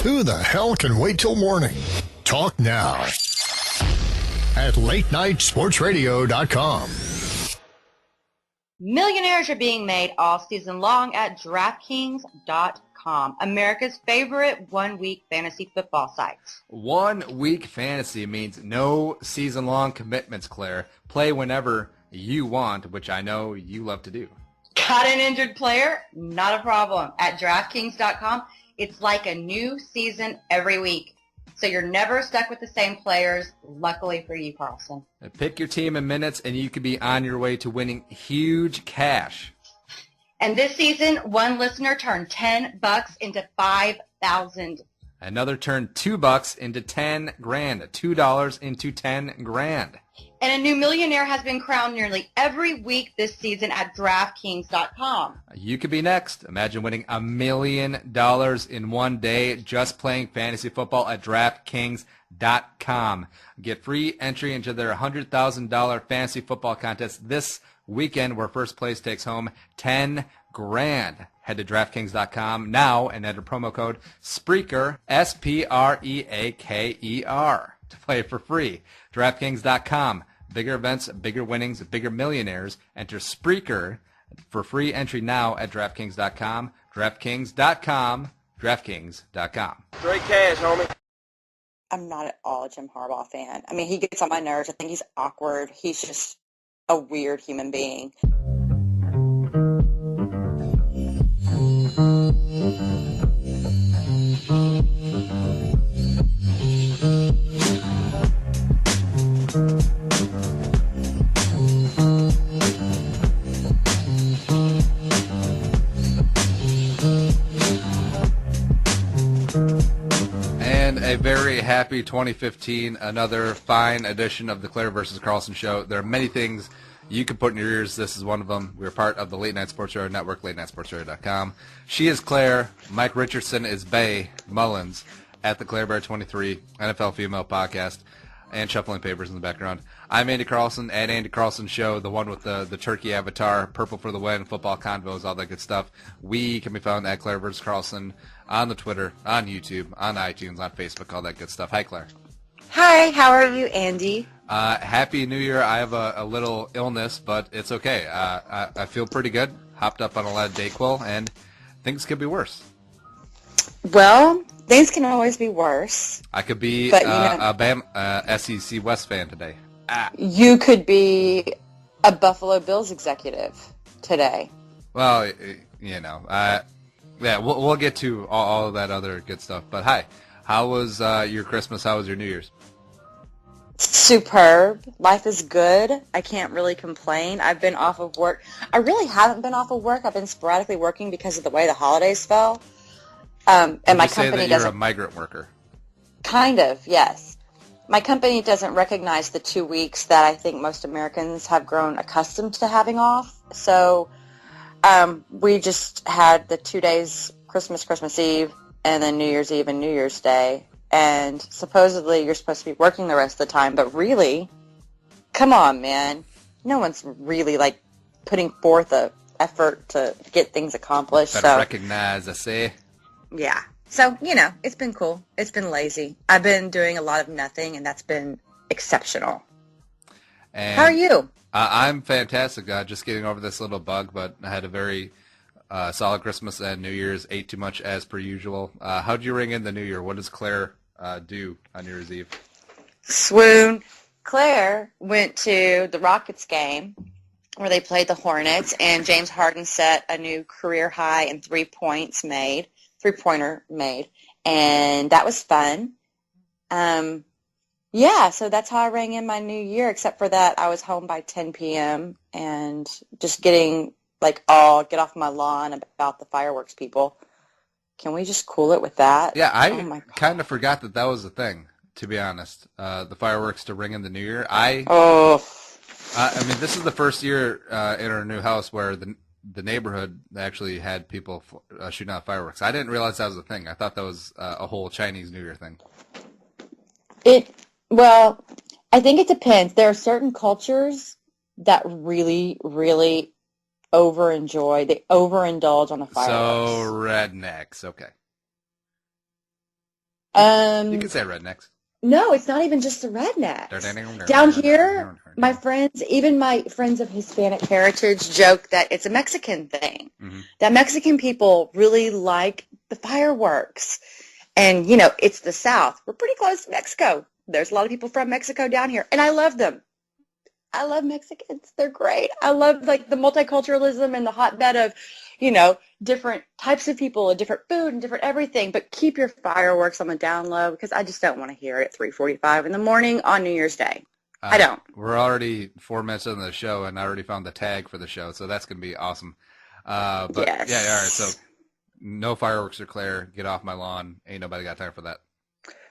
Who the hell can wait till morning? Talk now at latenightsportsradio.com. Millionaires are being made all season long at DraftKings.com, America's favorite one-week fantasy football site. 1 week fantasy means no season-long commitments, Claire. Play whenever you want, which I know you love to do. Got an injured player? Not a problem. At DraftKings.com, it's like a new season every week. So you're never stuck with the same players, luckily for you, Carlson. Pick your team in minutes, and you could be on your way to winning huge cash. And this season, one listener turned $10 into $5,000. Another turned $2 into $10,000. $2 into $10,000. And a new millionaire has been crowned nearly every week this season at DraftKings.com. You could be next. Imagine winning $1 million in one day just playing fantasy football at DraftKings.com. Get free entry into their $100,000 fantasy football contest this weekend, where first place takes home $10,000. Head to DraftKings.com now and enter promo code SPREAKER, SPREAKER, to play for free. DraftKings.com. Bigger events, bigger winnings, bigger millionaires. Enter Spreaker for free entry now at DraftKings.com. DraftKings.com. DraftKings.com. Straight cash, homie. I'm not at all a Jim Harbaugh fan. I mean, he gets on my nerves. I think he's awkward. He's just a weird human being. And a very happy 2015, another fine edition of the Claire-vs-Carlson show. There are many things you can put in your ears. This is one of them. We're part of the Late Night Sports Radio Network, latenightsportsradio.com. She is Claire. Mike Richardson is Bay Mullins at the Claire Bear 23 NFL Female Podcast and Shuffling Papers in the background. I'm Andy Carlson at Andy Carlson Show, the one with the turkey avatar, purple for the win, football convos, all that good stuff. We can be found at Claire vs. Carlson on the Twitter, on YouTube, on iTunes, on Facebook, all that good stuff. Hi, Claire. Hi, how are you, Andy? Happy New Year. I have a little illness, but it's okay. I feel pretty good. Hopped up on a lot of Dayquil, and things could be worse. Well, things can always be worse. I could be but, a Bama, SEC West fan today. You could be a Buffalo Bills executive today. Well, yeah, we'll get to all of that other good stuff. But hi, how was your Christmas? How was your New Year's? Superb. Life is good. I can't really complain. I've been off of work. I really haven't been off of work. I've been sporadically working because of the way the holidays fell. And Would my you say company that you're doesn't. a migrant worker? Kind of, yes. My company doesn't recognize the 2 weeks that I think most Americans have grown accustomed to having off. So we just had the 2 days, Christmas Eve, and then New Year's Eve and New Year's Day. And supposedly you're supposed to be working the rest of the time, but really, come on, man. No one's really, putting forth a effort to get things accomplished. Better recognize, I say. Yeah. So, it's been cool. It's been lazy. I've been doing a lot of nothing, and that's been exceptional. And how are you? I'm fantastic. Just getting over this little bug, but I had a very solid Christmas and New Year's. Ate too much as per usual. How'd you ring in the New Year? What does Claire do on New Year's Eve? Swoon. Claire went to the Rockets game where they played the Hornets, and James Harden set a new career high in three-pointer made, and that was fun. Yeah, so that's how I rang in my New Year, except for that I was home by 10 p.m. and just getting, get off my lawn about the fireworks people. Can we just cool it with that? Yeah, I kind of forgot that was a thing, to be honest, the fireworks to ring in the New Year. I mean, this is the first year in our new house where the neighborhood actually had people shooting out fireworks. I didn't realize that was a thing. I thought that was a whole Chinese New Year thing. Well, I think it depends. There are certain cultures that really, really they overindulge on the fireworks. So rednecks, okay. You can say rednecks. No, it's not even just the rednecks. Down here, my friends, even my friends of Hispanic heritage, joke that it's a Mexican thing. Mm-hmm. That Mexican people really like the fireworks. And, it's the South. We're pretty close to Mexico. There's a lot of people from Mexico down here, and I love them. I love Mexicans. They're great. I love, the multiculturalism and the hotbed of, different types of people and different food and different everything. But keep your fireworks on the down low because I just don't want to hear it at 3:45 in the morning on New Year's Day. I don't. We're already 4 minutes into the show, and I already found the tag for the show, so that's going to be awesome. But, yes. Yeah, all right, so no fireworks or Claire. Get off my lawn. Ain't nobody got time for that.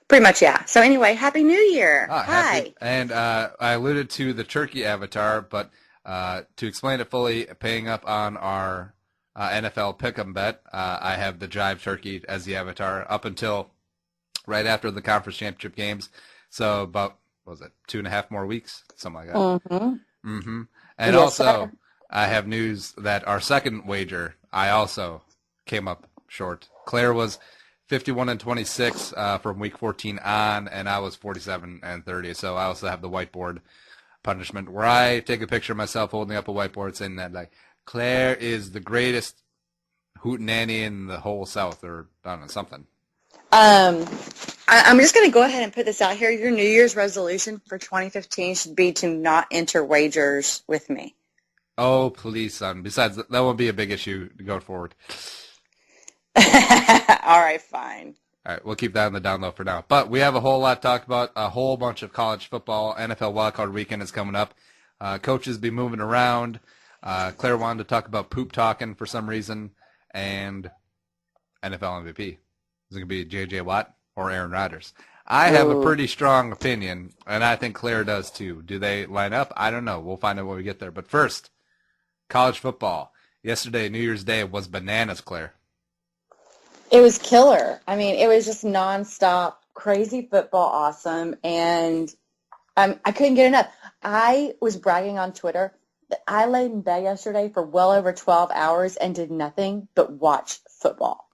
Pretty much, yeah. So anyway, Happy New Year. Hi. And I alluded to the turkey avatar, but to explain it fully, paying up on our NFL pick'em bet, I have the Jive Turkey as the avatar up until right after the conference championship games. So about, 2.5 more weeks? Something like that. Mm-hmm. Mm-hmm. And yes, also, sir. I have news that our second wager, I also came up short. Claire was 51-26 from week 14 on, and I was 47-30. So I also have the whiteboard punishment where I take a picture of myself holding up a whiteboard saying that, Claire is the greatest hootenanny in the whole South, or I don't know, something. I'm just going to go ahead and put this out here. Your New Year's resolution for 2015 should be to not enter wagers with me. Oh, please, son. Besides, that won't be a big issue going forward. All right, fine. All right, we'll keep that on the down low for now. But we have a whole lot to talk about. A whole bunch of college football. NFL wildcard weekend is coming up. Coaches be moving around. Claire wanted to talk about poop talking for some reason. And NFL MVP. Is it going to be J.J. Watt or Aaron Rodgers? I have a pretty strong opinion, and I think Claire does too. Do they line up? I don't know. We'll find out when we get there. But first, college football. Yesterday, New Year's Day, was bananas, Claire. It was killer. I mean, it was just nonstop, crazy football, awesome, and I couldn't get enough. I was bragging on Twitter that I laid in bed yesterday for well over 12 hours and did nothing but watch football.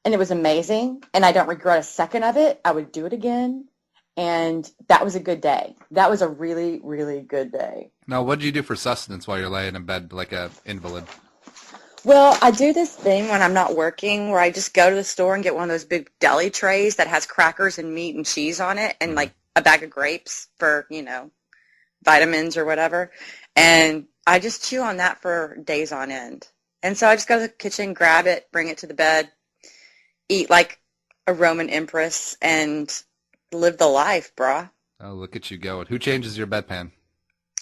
And it was amazing, and I don't regret a second of it. I would do it again, and that was a good day. That was a really, really good day. Now, what did you do for sustenance while you're laying in bed like an invalid? Well, I do this thing when I'm not working where I just go to the store and get one of those big deli trays that has crackers and meat and cheese on it and a bag of grapes for, vitamins or whatever. And I just chew on that for days on end. And so I just go to the kitchen, grab it, bring it to the bed, eat like a Roman empress, and live the life, brah. Oh, look at you going. Who changes your bedpan?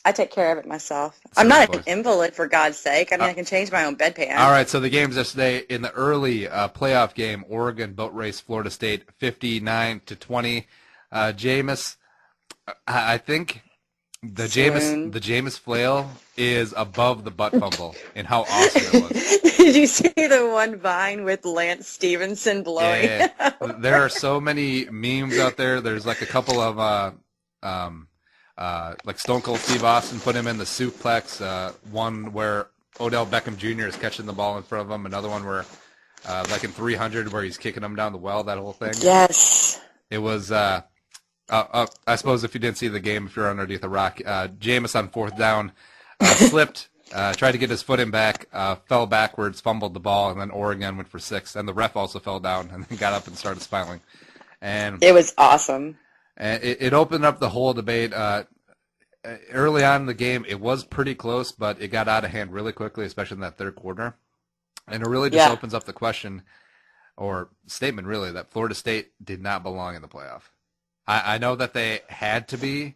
I take care of it myself. I'm not an invalid, for God's sake. I mean, I can change my own bedpan. All right, so the games yesterday in the early playoff game, Oregon Boatraced Florida State 59-20. Jameis, I think the Jameis flail is above the butt fumble in how awesome it was. Did you see the one Vine with Lance Stevenson blowing? Yeah. There are so many memes out there. There's like a couple of like Stone Cold Steve Austin put him in the suplex. One where Odell Beckham Jr. is catching the ball in front of him. Another one where, like in 300, where he's kicking him down the well. That whole thing. Yes. It was. I suppose if you didn't see the game, if you're underneath a rock, Jameis on fourth down slipped, tried to get his foot in back, fell backwards, fumbled the ball, and then Oregon went for 6. And the ref also fell down and then got up and started smiling. And it was awesome. And it opened up the whole debate. Early on in the game, it was pretty close, but it got out of hand really quickly, especially in that third quarter. And it really just opens up the question, or statement really, that Florida State did not belong in the playoff. I know that they had to be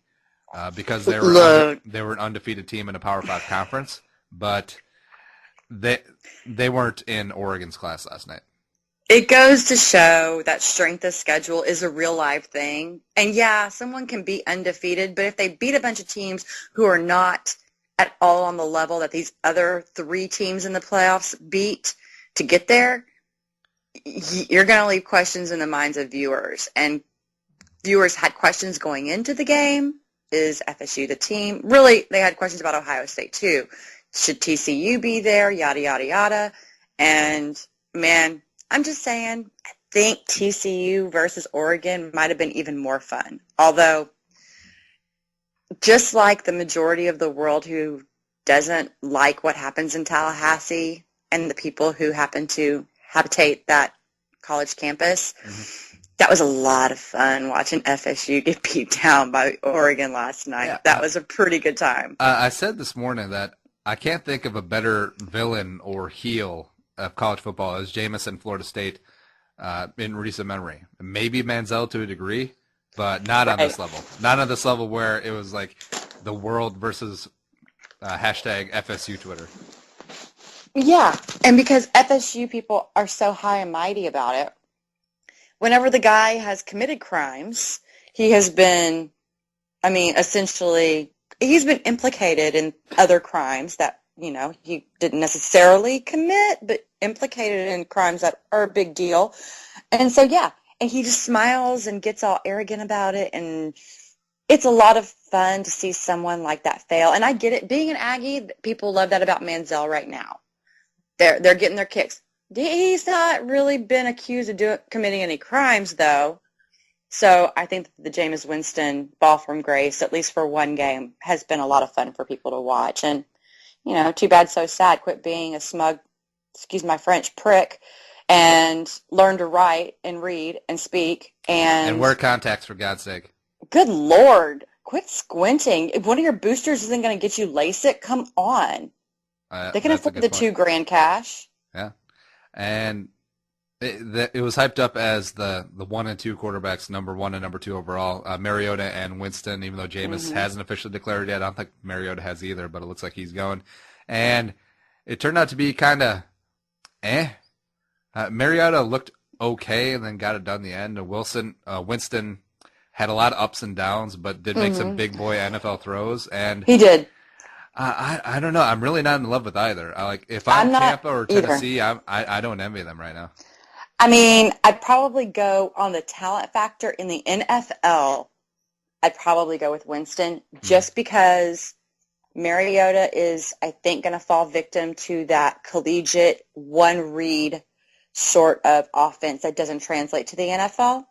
because they were an undefeated team in a Power 5 conference, but they weren't in Oregon's class last night. It goes to show that strength of schedule is a real live thing. And yeah, someone can be undefeated, but if they beat a bunch of teams who are not at all on the level that these other 3 teams in the playoffs beat to get there, you're going to leave questions in the minds of viewers. And viewers had questions going into the game. Is FSU the team? Really, they had questions about Ohio State too. Should TCU be there? Yada, yada, yada. And, man, I'm just saying, at think TCU versus Oregon might have been even more fun. Although, just like the majority of the world who doesn't like what happens in Tallahassee and the people who happen to habitate that college campus, that was a lot of fun watching FSU get beat down by Oregon last night. Yeah, that was a pretty good time. I said this morning that I can't think of a better villain or heel of college football as Jameis in Florida State in recent memory. Maybe Manziel to a degree, but not on this level. Not on this level where it was like the world versus hashtag FSU Twitter. Yeah, and because FSU people are so high and mighty about it, whenever the guy has committed crimes, he has been, essentially, he's been implicated in other crimes that, he didn't necessarily commit, but implicated in crimes that are a big deal. And so, yeah, and he just smiles and gets all arrogant about it, and it's a lot of fun to see someone like that fail. And I get it. Being an Aggie, people love that about Manziel right now. They're getting their kicks. He's not really been accused of committing any crimes, though. So I think the Jameis Winston ball from grace, at least for one game, has been a lot of fun for people to watch. And, too bad, so sad. Quit being a smug, excuse my French, prick, and learn to write and read and speak. And wear contacts, for God's sake. Good Lord. Quit squinting. If one of your boosters isn't going to get you LASIK, come on. They can afford the $2,000 cash. Yeah. And it was hyped up as the 1 and 2 quarterbacks, number 1 and number 2 overall, Mariota and Winston, even though Jameis hasn't officially declared yet. I don't think Mariota has either, but it looks like he's going. And it turned out to be kind of Mariota looked okay and then got it done in the end. Winston had a lot of ups and downs, but did make some big boy NFL throws. And he did. I don't know. I'm really not in love with either. If I'm Tampa or Tennessee, I don't envy them right now. I'd probably go on the talent factor in the NFL. I'd probably go with Winston just because Mariota is, I think, going to fall victim to that collegiate one-read sort of offense that doesn't translate to the NFL.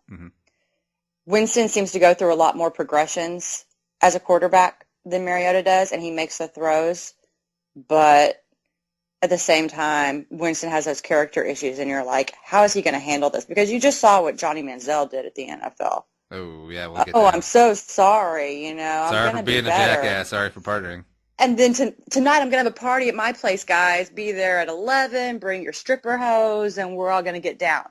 Winston seems to go through a lot more progressions as a quarterback than Mariota does, and he makes the throws. But at the same time, Winston has those character issues, and you're like, how is he going to handle this? Because you just saw what Johnny Manziel did at the NFL. Oh, yeah, we'll get that. I'm so sorry, Sorry for being a jackass. Sorry for partnering. And then tonight I'm going to have a party at my place, guys. Be there at 11, bring your stripper hose, and we're all going to get down.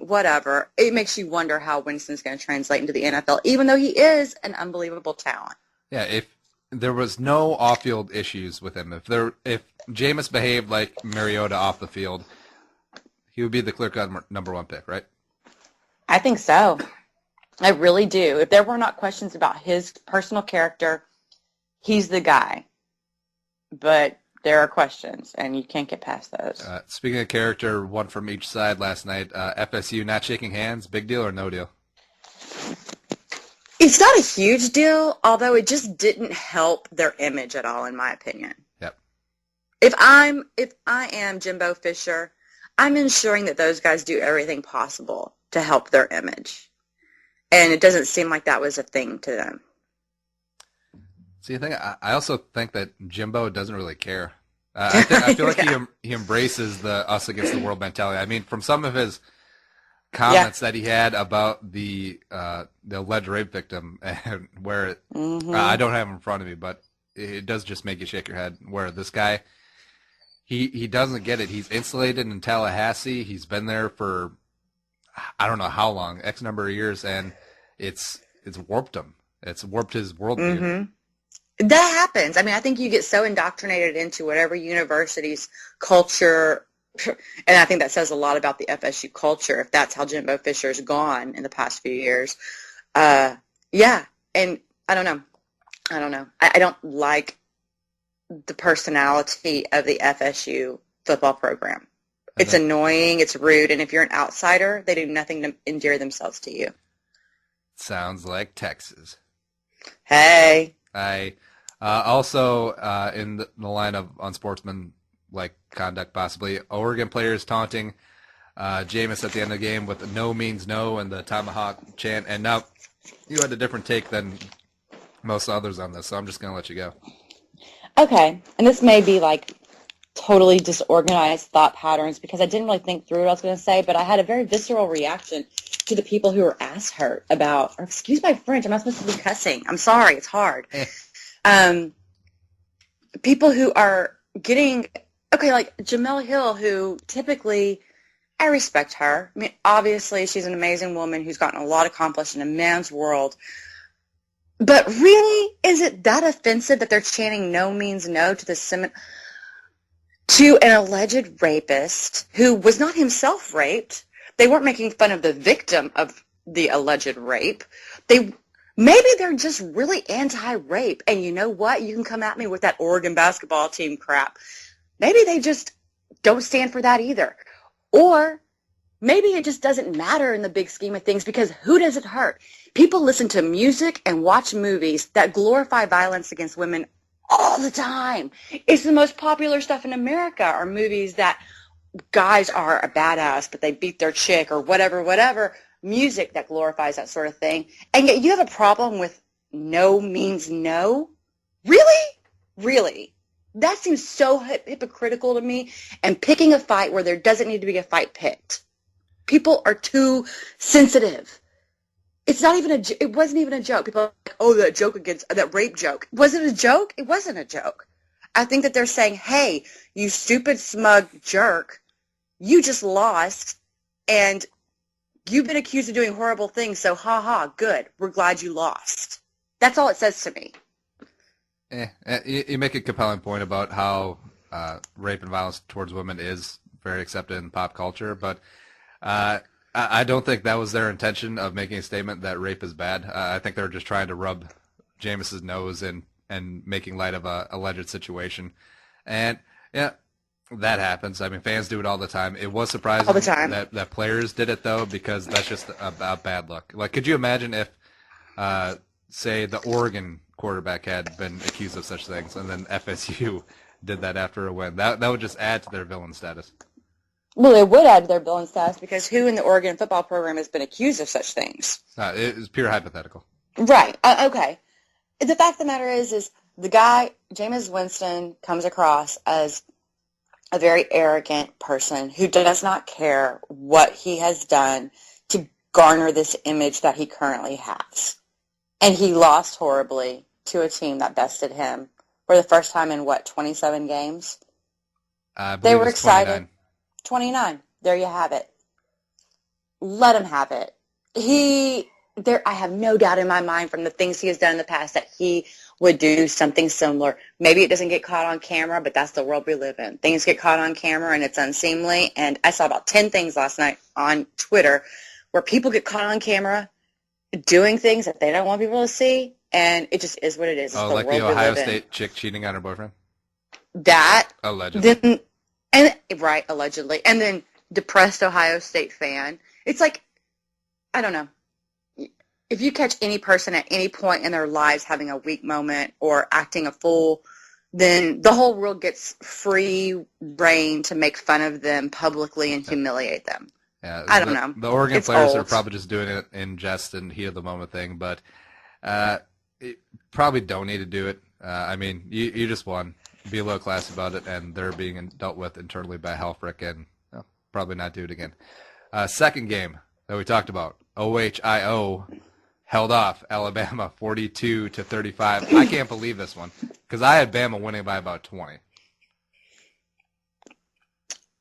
Whatever. It makes you wonder how Winston's going to translate into the NFL, even though he is an unbelievable talent. Yeah, if there was no off-field issues with him, if Jameis behaved like Mariota off the field, he would be the clear-cut number 1 pick, right? I think so. I really do. If there were not questions about his personal character, he's the guy. But there are questions, and you can't get past those. Speaking of character, one from each side last night, FSU not shaking hands, big deal or no deal? It's not a huge deal, although it just didn't help their image at all, in my opinion. Yep. If I am Jimbo Fisher, I'm ensuring that those guys do everything possible to help their image. And it doesn't seem like that was a thing to them. See, I also think that Jimbo doesn't really care. I feel like he embraces the us against the world mentality. From some of his comments that he had about the alleged rape victim, and where I don't have him in front of me, but it does just make you shake your head. Where this guy, he doesn't get it. He's insulated in Tallahassee. He's been there for I don't know how long, X number of years, and it's warped him. It's warped his worldview. That happens. I think you get so indoctrinated into whatever university's culture, and I think that says a lot about the FSU culture, if that's how Jimbo Fisher's gone in the past few years. And I don't know. I don't like the personality of the FSU football program. It's annoying, it's rude, and if you're an outsider, they do nothing to endear themselves to you. Sounds like Texas. Hey. Also, in the line of unsportsmanlike conduct, possibly, Oregon players taunting Jameis at the end of the game with no means no and the tomahawk chant. And now you had a different take than most others on this, so I'm just going to let you go. Okay, and this may be like totally disorganized thought patterns because I didn't really think through what I was going to say, but I had a very visceral reaction to the people who were ass hurt about, or excuse my French, I'm not supposed to be cussing. I'm sorry, it's hard. People who are getting, okay, like Jamel Hill, who typically, I respect her. I mean, obviously, she's an amazing woman who's gotten a lot accomplished in a man's world. But really, is it that offensive that they're chanting no means no to an alleged rapist who was not himself raped? They weren't making fun of the victim of the alleged rape. Maybe they're just really anti-rape. And you know what? You can come at me with that Oregon basketball team crap. Maybe they just don't stand for that either. Or maybe it just doesn't matter in the big scheme of things because who does it hurt? People listen to music and watch movies that glorify violence against women all the time. It's the most popular stuff in America are movies that guys are a badass, but they beat their chick or whatever, music that glorifies that sort of thing. And yet you have a problem with no means no? Really? Really? That seems so hypocritical to me, and picking a fight where there doesn't need to be a fight picked. People are too sensitive. It's not even it wasn't even a joke. People are like, oh, that rape joke. Was it a joke? It wasn't a joke. I think that they're saying, hey, you stupid, smug jerk, you just lost, and you've been accused of doing horrible things, so ha, good. We're glad you lost. That's all it says to me. You make a compelling point about how rape and violence towards women is very accepted in pop culture, but I don't think that was their intention of making a statement that rape is bad. I think they were just trying to rub Jameis's nose in and making light of a alleged situation. And, yeah, that happens. I mean, fans do it all the time. It was surprising that players did it, though, because that's just a bad look. Like, could you imagine if, say, the Oregon quarterback had been accused of such things, and then FSU did that after a win? That would just add to their villain status. Well, it would add to their villain status because who in the Oregon football program has been accused of such things? It is pure hypothetical. Right. Okay. The fact of the matter is the guy, Jameis Winston, comes across as a very arrogant person who does not care what he has done to garner this image that he currently has. And he lost horribly to a team that bested him for the first time in, 27 games? They were excited. 29. There you have it. Let him have it. I have no doubt in my mind from the things he has done in the past that he would do something similar. Maybe it doesn't get caught on camera, but that's the world we live in. Things get caught on camera and it's unseemly. And I saw about 10 things last night on Twitter where people get caught on camera doing things that they don't want people to see, and it just is what it is. It's like the Ohio State chick cheating on her boyfriend? That. Allegedly. Right, allegedly. And then depressed Ohio State fan. It's like, I don't know. If you catch any person at any point in their lives having a weak moment or acting a fool, then the whole world gets free reign to make fun of them publicly and humiliate them. Yeah, I don't know. The Oregon players are probably just doing it in jest and heat of the moment thing, but probably don't need to do it. I mean, you just won. Be a little classy about it, and they're being dealt with internally by Helfrich, and probably not do it again. Second game that we talked about, OHIO held off Alabama 42-35. I can't believe this one because I had Bama winning by about 20.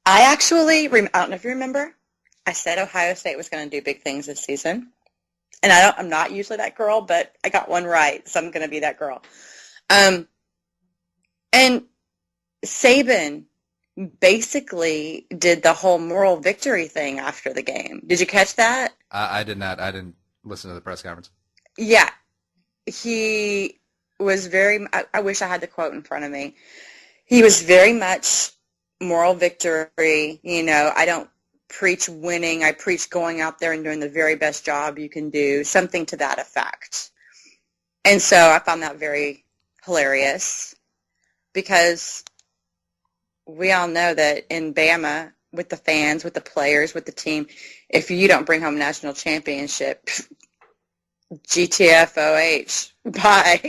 I actually, I don't know if you remember, I said Ohio State was going to do big things this season. And I'm not usually that girl, but I got one right, so I'm going to be that girl. And Saban basically did the whole moral victory thing after the game. Did you catch that? I did not. I didn't listen to the press conference. Yeah. He was I wish I had the quote in front of me. He was very much moral victory. I don't preach winning. I preach going out there and doing the very best job you can do, something to that effect. And so I found that very hilarious because we all know that in Bama, with the fans, with the players, with the team. If you don't bring home national championship, GTFOH, bye.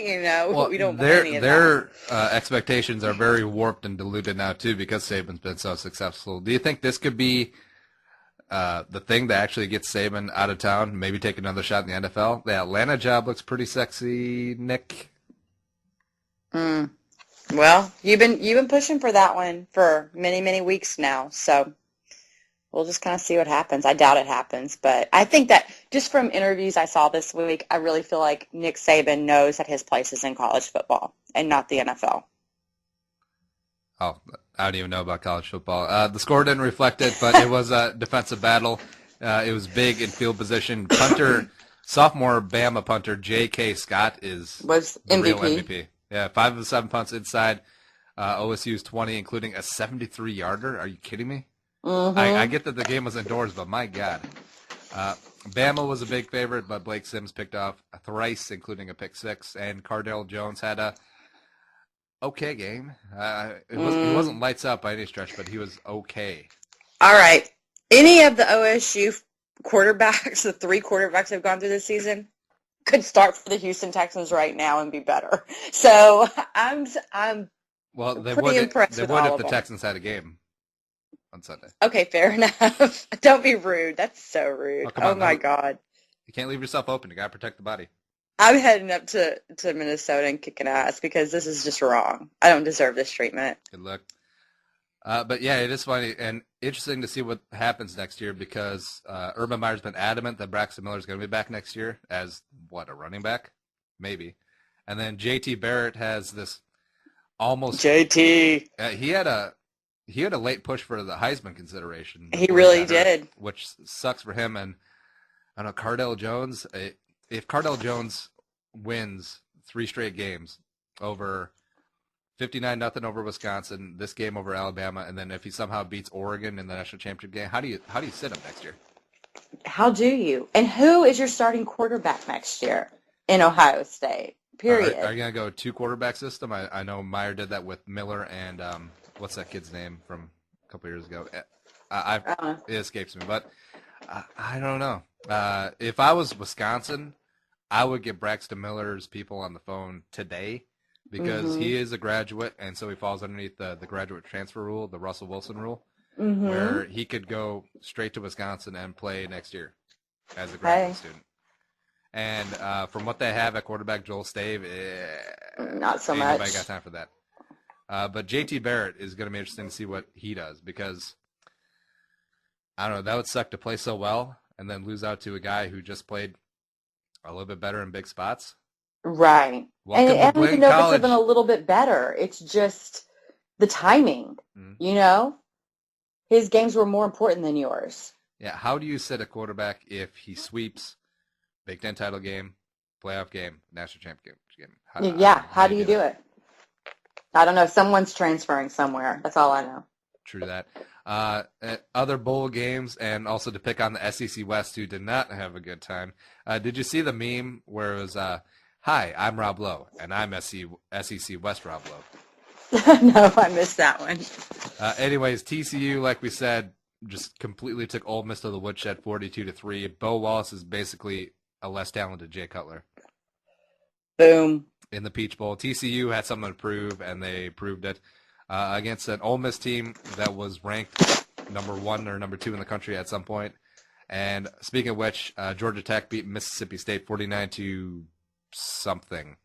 Well, we don't want any of that. their expectations are very warped and diluted now too because Saban's been so successful. Do you think this could be the thing that actually gets Saban out of town? Maybe take another shot in the NFL. The Atlanta job looks pretty sexy, Nick. Well, you've been pushing for that one for many, many weeks now, so we'll just kind of see what happens. I doubt it happens, but I think that just from interviews I saw this week, I really feel like Nick Saban knows that his place is in college football and not the NFL. Oh, I don't even know about college football. The score didn't reflect it, but it was a defensive battle. It was big in field position. Sophomore Bama punter J.K. Scott was the real MVP. Yeah, 5 of 7 punts inside OSU's 20, including a 73-yarder. Are you kidding me? Mm-hmm. I get that the game was indoors, but my God. Bama was a big favorite, but Blake Sims picked off thrice, including a pick six, and Cardale Jones had a okay game. He wasn't lights up by any stretch, but he was okay. All right. Any of the OSU quarterbacks, the 3 quarterbacks that have gone through this season, could start for the Houston Texans right now and be better. So I'm pretty impressed with all if of the them. Texans had a game on Sunday. Okay, fair enough. Don't be rude. That's so rude. Oh, my God. You can't leave yourself open. You got to protect the body. I'm heading up to Minnesota and kicking ass because this is just wrong. I don't deserve this treatment. Good luck. But yeah, it is funny and interesting to see what happens next year because Urban Meyer's been adamant that Braxton Miller's going to be back next year as, a running back? Maybe. And then J.T. Barrett has this almost... JT! He had a late push for the Heisman consideration. He really did. Which sucks for him. And I don't know, Cardale Jones, if Cardale Jones wins 3 straight games over 59-0 over Wisconsin, this game over Alabama, and then if he somehow beats Oregon in the national championship game, how do you sit him next year? How do you? And who is your starting quarterback next year in Ohio State? Period. Are you going to go 2 quarterback system? I know Meyer did that with Miller and what's that kid's name from a couple years ago? It escapes me, but I don't know. If I was Wisconsin, I would get Braxton Miller's people on the phone today because he is a graduate, and so he falls underneath the graduate transfer rule, the Russell Wilson rule, where he could go straight to Wisconsin and play next year as a graduate student. And from what they have at quarterback, Joel Stave, not so much. Nobody got time for that. But J.T. Barrett is going to be interesting to see what he does because, I don't know, that would suck to play so well and then lose out to a guy who just played a little bit better in big spots. Right. Welcome and I to don't even Blaine know if College. it's even a little bit better. It's just the timing, His games were more important than yours. Yeah, how do you sit a quarterback if he sweeps Big Ten title game, playoff game, national championship game? How do you do it? I don't know. Someone's transferring somewhere. That's all I know. True that. Other bowl games, and also to pick on the SEC West, who did not have a good time. Did you see the meme where it was, hi, I'm Rob Lowe, and I'm SEC West Rob Lowe? No, I missed that one. Anyways, TCU, like we said, just completely took Ole Miss to the woodshed 42-3. Bo Wallace is basically a less talented Jay Cutler. Boom. In the Peach Bowl. TCU had something to prove, and they proved it. Against an Ole Miss team that was ranked number 1 or number 2 in the country at some point. And speaking of which, Georgia Tech beat Mississippi State 49-something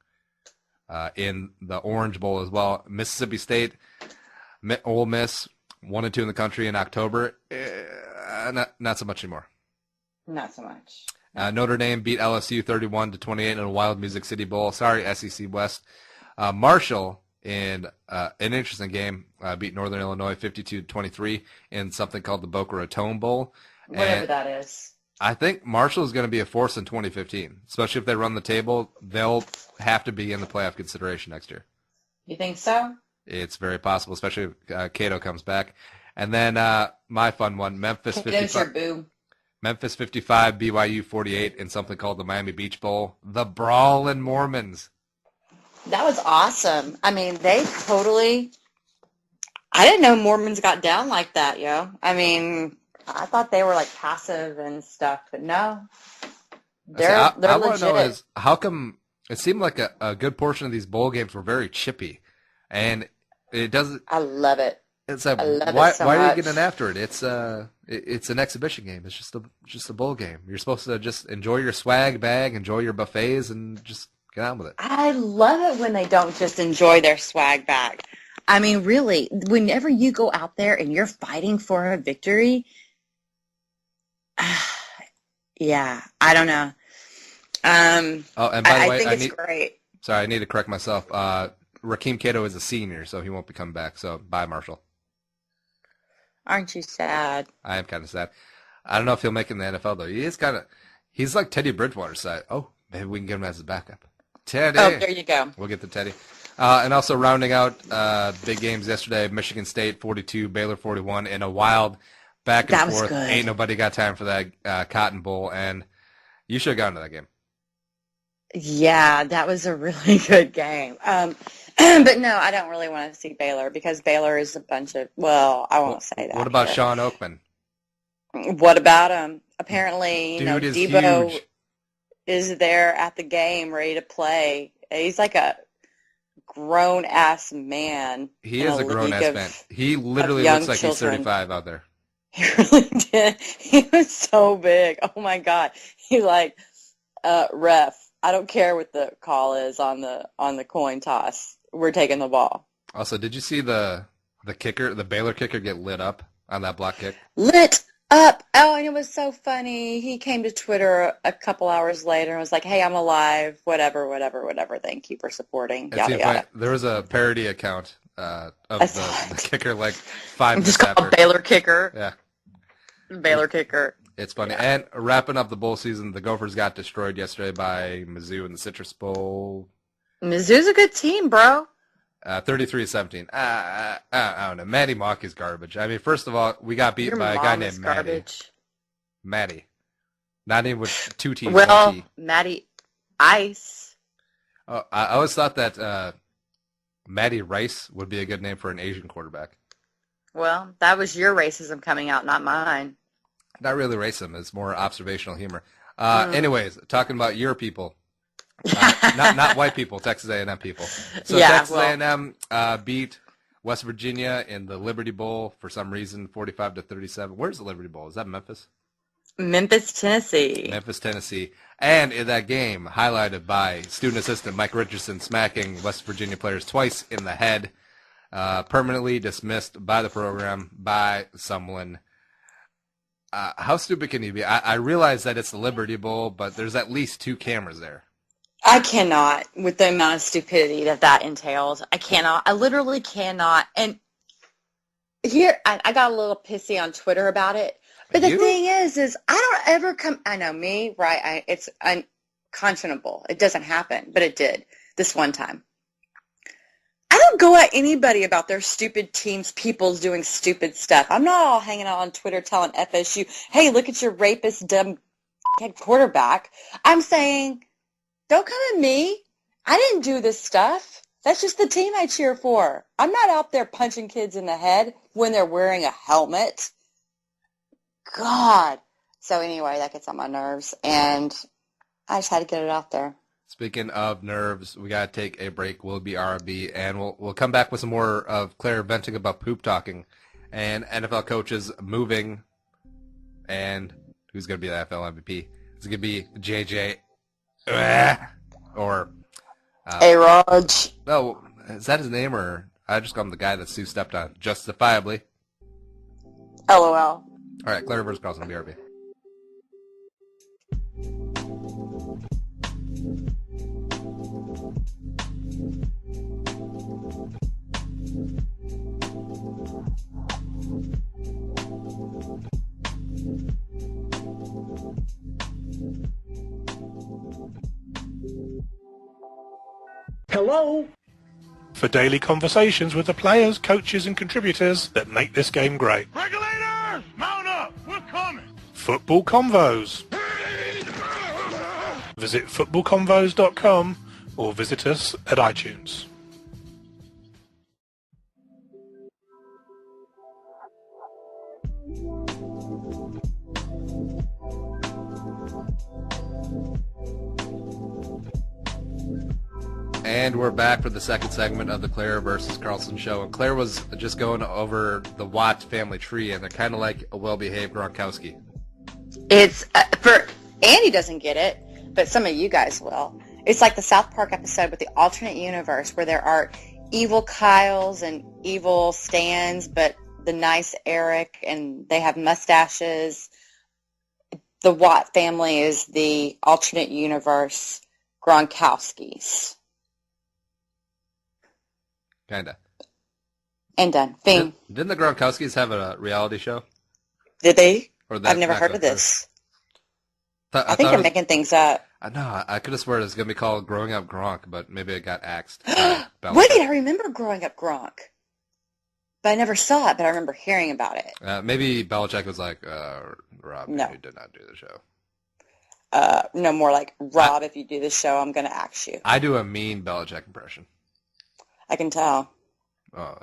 in the Orange Bowl as well. Mississippi State, Ole Miss, 1 and 2 in the country in October. Not so much anymore. Not so much. Notre Dame beat LSU 31-28 in a Wild Music City Bowl. Sorry, SEC West. Marshall, in an interesting game, beat Northern Illinois 52-23 in something called the Boca Raton Bowl. Whatever that is. I think Marshall is going to be a force in 2015, especially if they run the table. They'll have to be in the playoff consideration next year. You think so? It's very possible, especially if Cato comes back. And then my fun one, Memphis 55. Memphis 55, BYU 48 in something called the Miami Beach Bowl. The Brawlin' Mormons. That was awesome. I mean, they totally I didn't know Mormons got down like that, yo. I mean, I thought they were like passive and stuff, but no. They're I legit. want to know is how come it seemed like a good portion of these bowl games were very chippy, and it doesn't. I love it. It's like I love why it so are much. you getting after it? It's an exhibition game. It's just a bowl game. You're supposed to just enjoy your swag bag, enjoy your buffets, and just get on with it. I love it when they don't just enjoy their swag bag. I mean, really, whenever you go out there and you're fighting for a victory, yeah, I don't know. And by the way, I think it's great. Sorry, I need to correct myself. Rakeem Cato is a senior, so he won't be coming back. So bye, Marshall. Aren't you sad? I am kind of sad. I don't know if he'll make it in the NFL though. He's like Teddy Bridgewater's side. Oh, maybe we can get him as a backup. Teddy. Oh, there you go. We'll get the Teddy. And also rounding out big games yesterday, Michigan State 42, Baylor 41 in a wild back and forth. Good. Ain't nobody got time for that Cotton Bowl, and you should have gone to that game. Yeah, that was a really good game. But no, I don't really want to see Baylor because Baylor is a bunch of, well, I won't say that. What about here. Shawn Oakman? What about him? Apparently, Dude is Debo huge. is there at the game ready to play. He's like a grown-ass man. He in is a grown-ass league man. He literally young looks like children. he's 35 out there. He really did. He was so big. Oh, my God. He like, ref, I don't care what the call is on the coin toss. We're taking the ball. Also, did you see the kicker, the Baylor kicker, get lit up on that block kick? Lit up. Oh, and it was so funny. He came to Twitter a couple hours later and was like, hey, I'm alive. Whatever. Thank you for supporting. It Yada, seemed yada. funny. There was a parody account of the kicker like 5 minutes Just after. called Baylor Kicker. Yeah. Baylor Kicker. It's funny. And wrapping up the bowl season, the Gophers got destroyed yesterday by Mizzou in the Citrus Bowl. Mizzou's a good team, bro. 33-17. I don't know. Matty Mock is garbage. I mean, first of all, we got beat Your by a mom guy is named Matty. garbage. Matty. Not even with 2 T's, Well, 1 T. Matty Ice. Oh, I always thought that Matty Rice would be a good name for an Asian quarterback. Well, that was your racism coming out, not mine. Not really racism. It's more observational humor. Anyways, talking about your people. Not white people, Texas A&M people. So Yeah, Texas well. A&M beat West Virginia in the Liberty Bowl for some reason, 45-37. Where's the Liberty Bowl? Is that Memphis? Memphis, Tennessee. Memphis, Tennessee. And in that game, highlighted by student assistant Mike Richardson smacking West Virginia players twice in the head, permanently dismissed by the program by someone. How stupid can you be? I realize that it's the Liberty Bowl, but there's at least 2 cameras there. I cannot, with the amount of stupidity that entails. I cannot. I literally cannot. And here, I got a little pissy on Twitter about it. But the thing is I don't ever I know me, right? It's unconscionable. It doesn't happen, but it did this one time. I don't go at anybody about their stupid teams, people's doing stupid stuff. I'm not all hanging out on Twitter telling FSU, hey, look at your rapist, dumb quarterback. I'm saying, don't come at me. I didn't do this stuff. That's just the team I cheer for. I'm not out there punching kids in the head when they're wearing a helmet. God. So anyway, that gets on my nerves, and I just had to get it out there. Speaking of nerves, we got to take a break. We'll be RB, and we'll come back with some more of Claire venting about poop talking and NFL coaches moving, and who's going to be the NFL MVP. Is it going to be JJ or A-Raj. no, is that his name, or I just call him the guy that Sue stepped on justifiably? LOL. All right, Claire-vs-Carlson, BRB. Hello? For daily conversations with the players, coaches and contributors that make this game great. Regulators, mount up! We're coming! Football Convos. Visit footballconvos.com or visit us at iTunes. And we're back for the second segment of the Claire versus Carlson show. And Claire was just going over the Watt family tree, and they're kind of like a well-behaved Gronkowski. It's for Andy doesn't get it, but some of you guys will. It's like the South Park episode with the alternate universe where there are evil Kyles and evil Stans, but the nice Eric, and they have mustaches. The Watt family is the alternate universe Gronkowskis. Kinda. And done. Bing. Didn't the Gronkowskis have a reality show? Did they? Or I've never heard of this. I think you're making things up. No, I could have sworn it was going to be called Growing Up Gronk, but maybe it got axed. Wait, I remember Growing Up Gronk. But I never saw it, but I remember hearing about it. Maybe Belichick was like, Rob, no. you did not do the show. No, more like, Rob, if you do this show, I'm going to axe you. I do a mean Belichick impression. I can tell. Oh,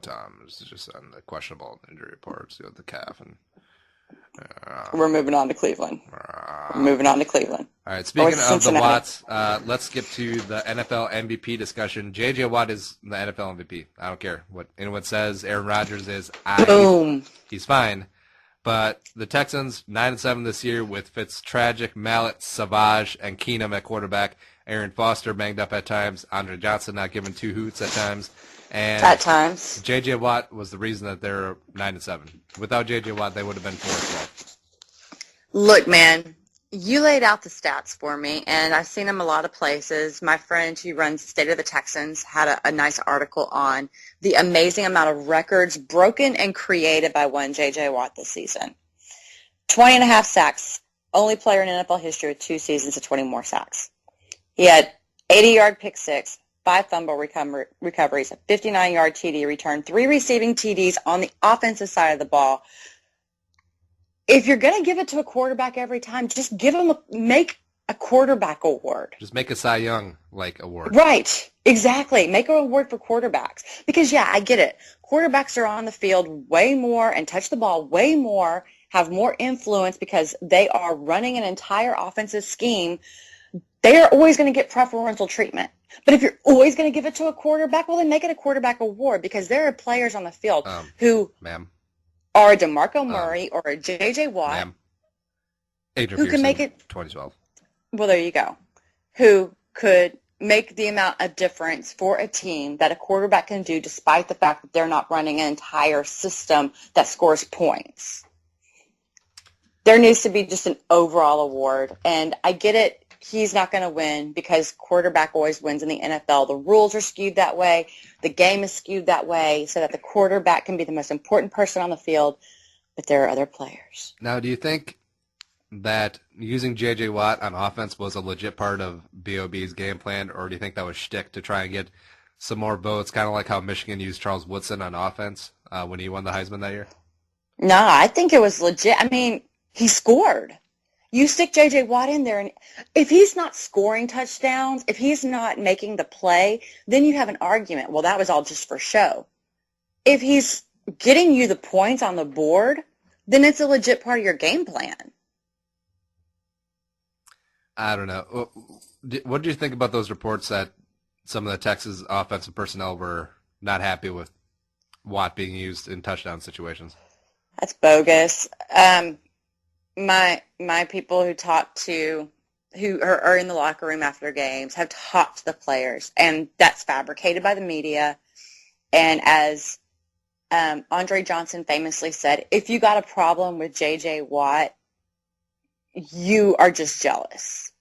Tom is just on the questionable injury reports, the calf. And we're moving on to Cleveland. All right, speaking of the Watts, let's skip to the NFL MVP discussion. J.J. Watt is the NFL MVP. I don't care what anyone says. Aaron Rodgers is. Boom. He's fine. But the Texans, 9-7 this year with Fitztragic, Mallet, Savage, and Keenum at quarterback. Aaron Foster banged up at times. Andre Johnson not giving two hoots at times. And at times. J.J. Watt was the reason that they're 9-7. Without J.J. Watt, they would have been 4-12. Look, man, you laid out the stats for me, and I've seen them a lot of places. My friend who runs State of the Texans had a nice article on the amazing amount of records broken and created by one J.J. Watt this season. 20.5 sacks, only player in NFL history with 2 seasons of 20 more sacks. He had 80-yard pick six, 5 fumble recoveries, a 59-yard TD return, 3 receiving TDs on the offensive side of the ball. If you're going to give it to a quarterback every time, just make a quarterback award. Just make a Cy Young award. Right, exactly. Make an award for quarterbacks. Because, yeah, I get it. Quarterbacks are on the field way more and touch the ball way more, have more influence because they are running an entire offensive scheme. They are always going to get preferential treatment. But if you're always going to give it to a quarterback, well, then make it a quarterback award because there are players on the field who are a DeMarco Murray or a J.J. Watt who can make it 2012. Well, there you go. Who could make the amount of difference for a team that a quarterback can do despite the fact that they're not running an entire system that scores points. There needs to be just an overall award. And I get it. He's not going to win because quarterback always wins in the NFL. The rules are skewed that way. The game is skewed that way so that the quarterback can be the most important person on the field, but there are other players. Now, do you think that using J.J. Watt on offense was a legit part of B.O.B.'s game plan, or do you think that was shtick to try and get some more votes, kind of like how Michigan used Charles Woodson on offense when he won the Heisman that year? No, I think it was legit. I mean, he scored. You stick J.J. Watt in there, and if he's not scoring touchdowns, if he's not making the play, then you have an argument. Well, that was all just for show. If he's getting you the points on the board, then it's a legit part of your game plan. I don't know. What did you think about those reports that some of the Texas offensive personnel were not happy with Watt being used in touchdown situations? That's bogus. My people who are in the locker room after games have talked to the players, and that's fabricated by the media. And as Andre Johnson famously said, if you got a problem with J.J. Watt, you are just jealous.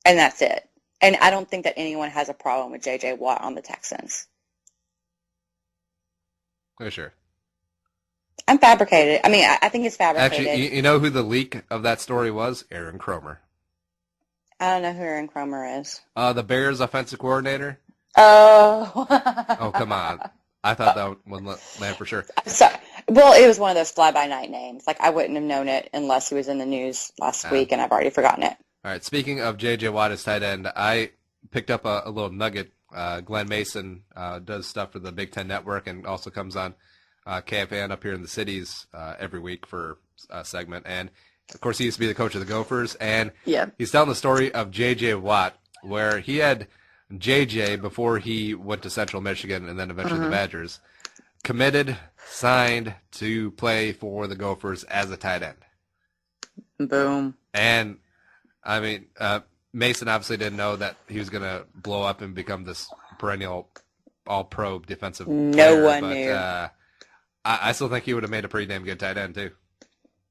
And that's it. And I don't think that anyone has a problem with J.J. Watt on the Texans. For sure. I'm fabricated. I mean, I think it's fabricated. Actually, you know who the leak of that story was? Aaron Kromer. I don't know who Aaron Kromer is. The Bears offensive coordinator. Oh. Oh, come on. I thought that would land for sure. Sorry. Well, it was one of those fly-by-night names. I wouldn't have known it unless he was in the news last week, and I've already forgotten it. All right. Speaking of J.J. Watt as tight end, I picked up a little nugget. Glenn Mason does stuff for the Big Ten Network and also comes on KFAN up here in the cities every week for a segment. And of course, he used to be the coach of the Gophers, and Yeah. he's telling the story of J.J. Watt, where he had J.J. before he went to Central Michigan and then eventually the Badgers, committed, signed to play for the Gophers as a tight end. Boom. And, I mean, Mason obviously didn't know that he was going to blow up and become this perennial all-pro defensive player. No one but, knew. I still think he would have made a pretty damn good tight end, too.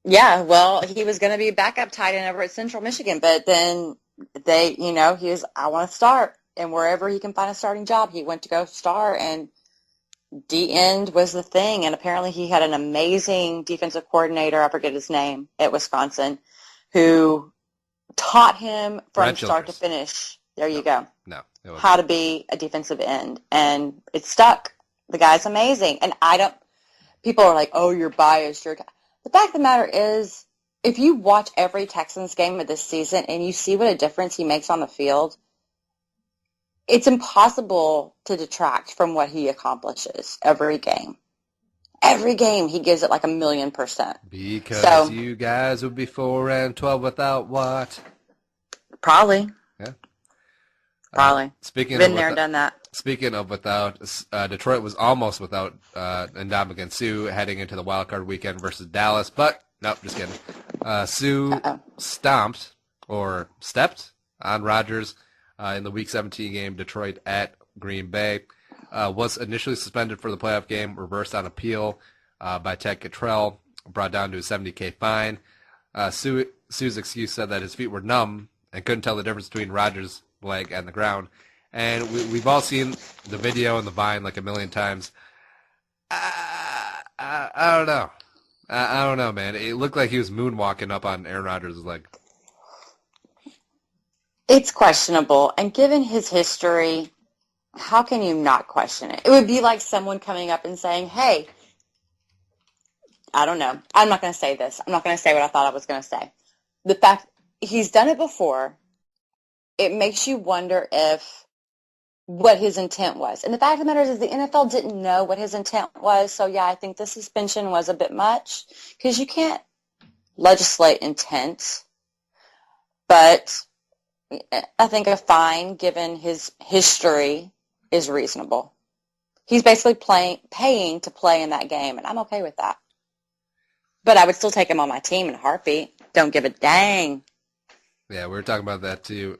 Yeah, well, he was going to be a backup tight end over at Central Michigan, but then he was, I want to start. And wherever he can find a starting job, he went to go start, and D-end was the thing. And apparently he had an amazing defensive coordinator, I forget his name, at Wisconsin, who taught him from start to finish. There you go. No. How to be a defensive end. And it stuck. The guy's amazing. And people are like, oh, you're biased. The fact of the matter is, if you watch every Texans game of this season and you see what a difference he makes on the field, it's impossible to detract from what he accomplishes every game. Every game, he gives it like 1,000,000%. Because you guys would be 4-12 without Watt. Probably. Yeah. Probably. Been there, done that. Speaking of without, Detroit was almost without Ndamukong Suh heading into the wild card weekend versus Dallas, but nope, just kidding. Suh stepped on Rodgers in the Week 17 game, Detroit at Green Bay. Was initially suspended for the playoff game, reversed on appeal by Ted Cottrell, brought down to a $70,000 fine. Suh's excuse said that his feet were numb and couldn't tell the difference between Rodgers' leg and the ground. And we've all seen the video and the Vine like 1,000,000 times. I don't know. I don't know, man. It looked like he was moonwalking up on Aaron Rodgers' leg. It's questionable. And given his history, how can you not question it? It would be like someone coming up and saying, hey, I don't know. I'm not going to say this. I'm not going to say what I thought I was going to say. The fact he's done it before, it makes you wonder what his intent was. And the fact of the matter is the NFL didn't know what his intent was. So, yeah, I think the suspension was a bit much because you can't legislate intent. But I think a fine, given his history, is reasonable. He's basically paying to play in that game, and I'm okay with that. But I would still take him on my team in a heartbeat. Don't give a dang. Yeah, we were talking about that too.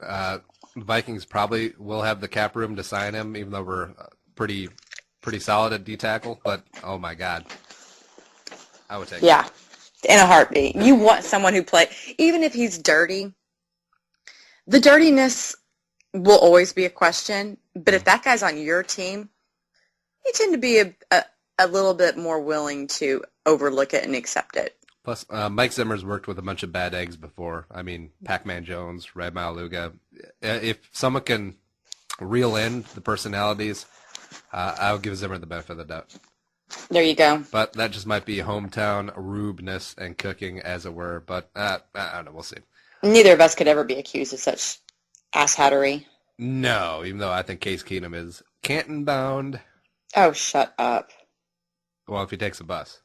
Vikings probably will have the cap room to sign him, even though we're pretty solid at D-tackle. But, oh, my God. I would take him. Yeah, in a heartbeat. You want someone who even if he's dirty, the dirtiness will always be a question. But if that guy's on your team, you tend to be a little bit more willing to overlook it and accept it. Plus, Mike Zimmer's worked with a bunch of bad eggs before. I mean, Pac-Man Jones, Red Maluga. If someone can reel in the personalities, I'll give Zimmer the benefit of the doubt. There you go. But that just might be hometown rudeness and cooking, as it were. But I don't know. We'll see. Neither of us could ever be accused of such asshattery. No, even though I think Case Keenum is Canton bound. Oh, shut up. Well, if he takes a bus.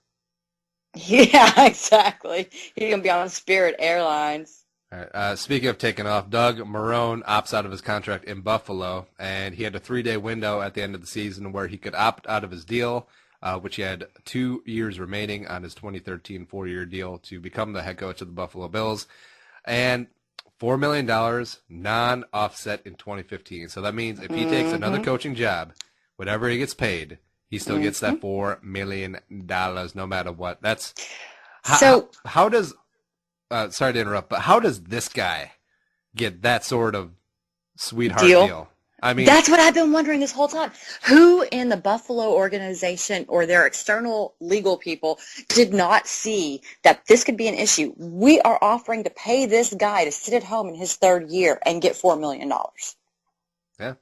Yeah, exactly. He's going to be on Spirit Airlines. All right. Speaking of taking off, Doug Marrone opts out of his contract in Buffalo, and he had a 3-day window at the end of the season where he could opt out of his deal, which he had 2 years remaining on his 2013 4-year deal to become the head coach of the Buffalo Bills, and $4 million non-offset in 2015. So that means if he takes another coaching job, whatever he gets paid, he still gets that $4 million no matter what. That's how does sorry to interrupt, but how does this guy get that sort of sweetheart deal? I mean, that's what I've been wondering this whole time. Who in the Buffalo organization or their external legal people did not see that this could be an issue? We are offering to pay this guy to sit at home in his 3rd year and get $4 million. Yeah.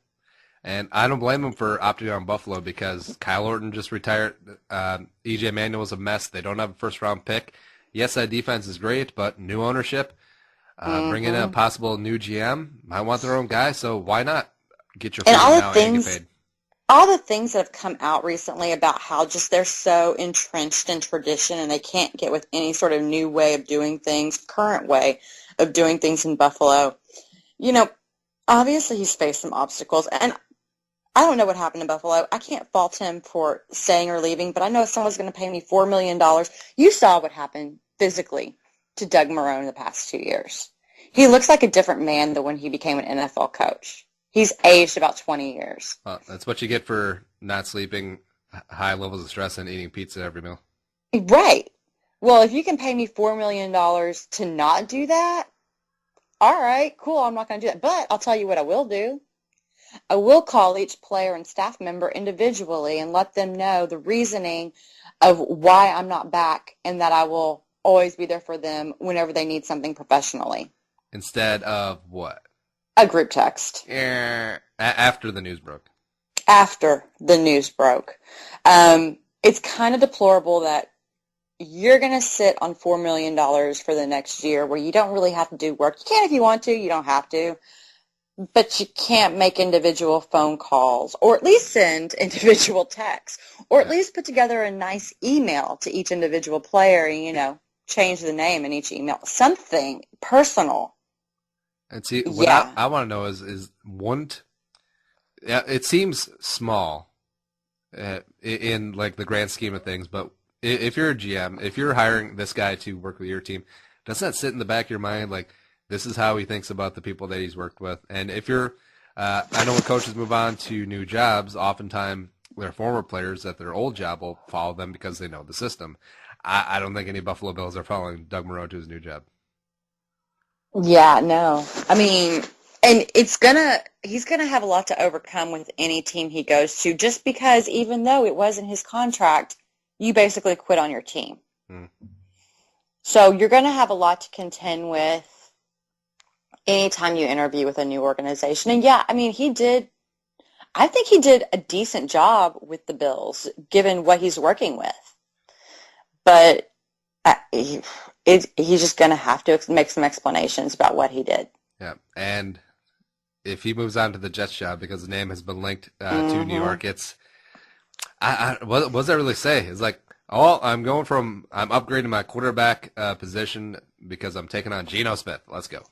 And I don't blame him for opting out on Buffalo because Kyle Orton just retired. E.J. Manuel's a mess. They don't have a first-round pick. Yes, that defense is great, but new ownership, bringing in a possible new GM, might want their own guy, so why not get your And freedom all now the and get things, paid? all the things that have come out recently about how just they're so entrenched in tradition and they can't get with any sort of new way of doing things, current way of doing things in Buffalo. You know, obviously he's faced some obstacles, and I don't know what happened in Buffalo. I can't fault him for staying or leaving, but I know if someone's going to pay me $4 million, you saw what happened physically to Doug Marrone in the past 2 years. He looks like a different man than when he became an NFL coach. He's aged about 20 years. Well, that's what you get for not sleeping, high levels of stress, and eating pizza every meal. Right. Well, if you can pay me $4 million to not do that, all right, cool, I'm not going to do that. But I'll tell you what I will do. I will call each player and staff member individually and let them know the reasoning of why I'm not back and that I will always be there for them whenever they need something professionally. Instead of what? A group text. After the news broke. After the news broke. It's kind of deplorable that you're going to sit on $4 million for the next year where you don't really have to do work. You can if you want to. You don't have to. But you can't make individual phone calls or at least send individual texts or at least put together a nice email to each individual player and, you know, change the name in each email. Something personal. And see, what I want to know is it seems small in like the grand scheme of things, but if you're a GM, if you're hiring this guy to work with your team, doesn't that sit in the back of your mind like this is how he thinks about the people that he's worked with? And if you're, I know when coaches move on to new jobs, oftentimes their former players at their old job will follow them because they know the system. I don't think any Buffalo Bills are following Doug Marrone to his new job. Yeah, no. I mean, and he's gonna have a lot to overcome with any team he goes to, just because even though it wasn't his contract, you basically quit on your team. So you're gonna have a lot to contend with anytime you interview with a new organization. And yeah, I mean, I think he did a decent job with the Bills, given what he's working with. But he's just going to have to make some explanations about what he did. Yeah, and if he moves on to the Jets job because the name has been linked to New York, it's what does that really say? It's like, I'm upgrading my quarterback position because I'm taking on Geno Smith. Let's go.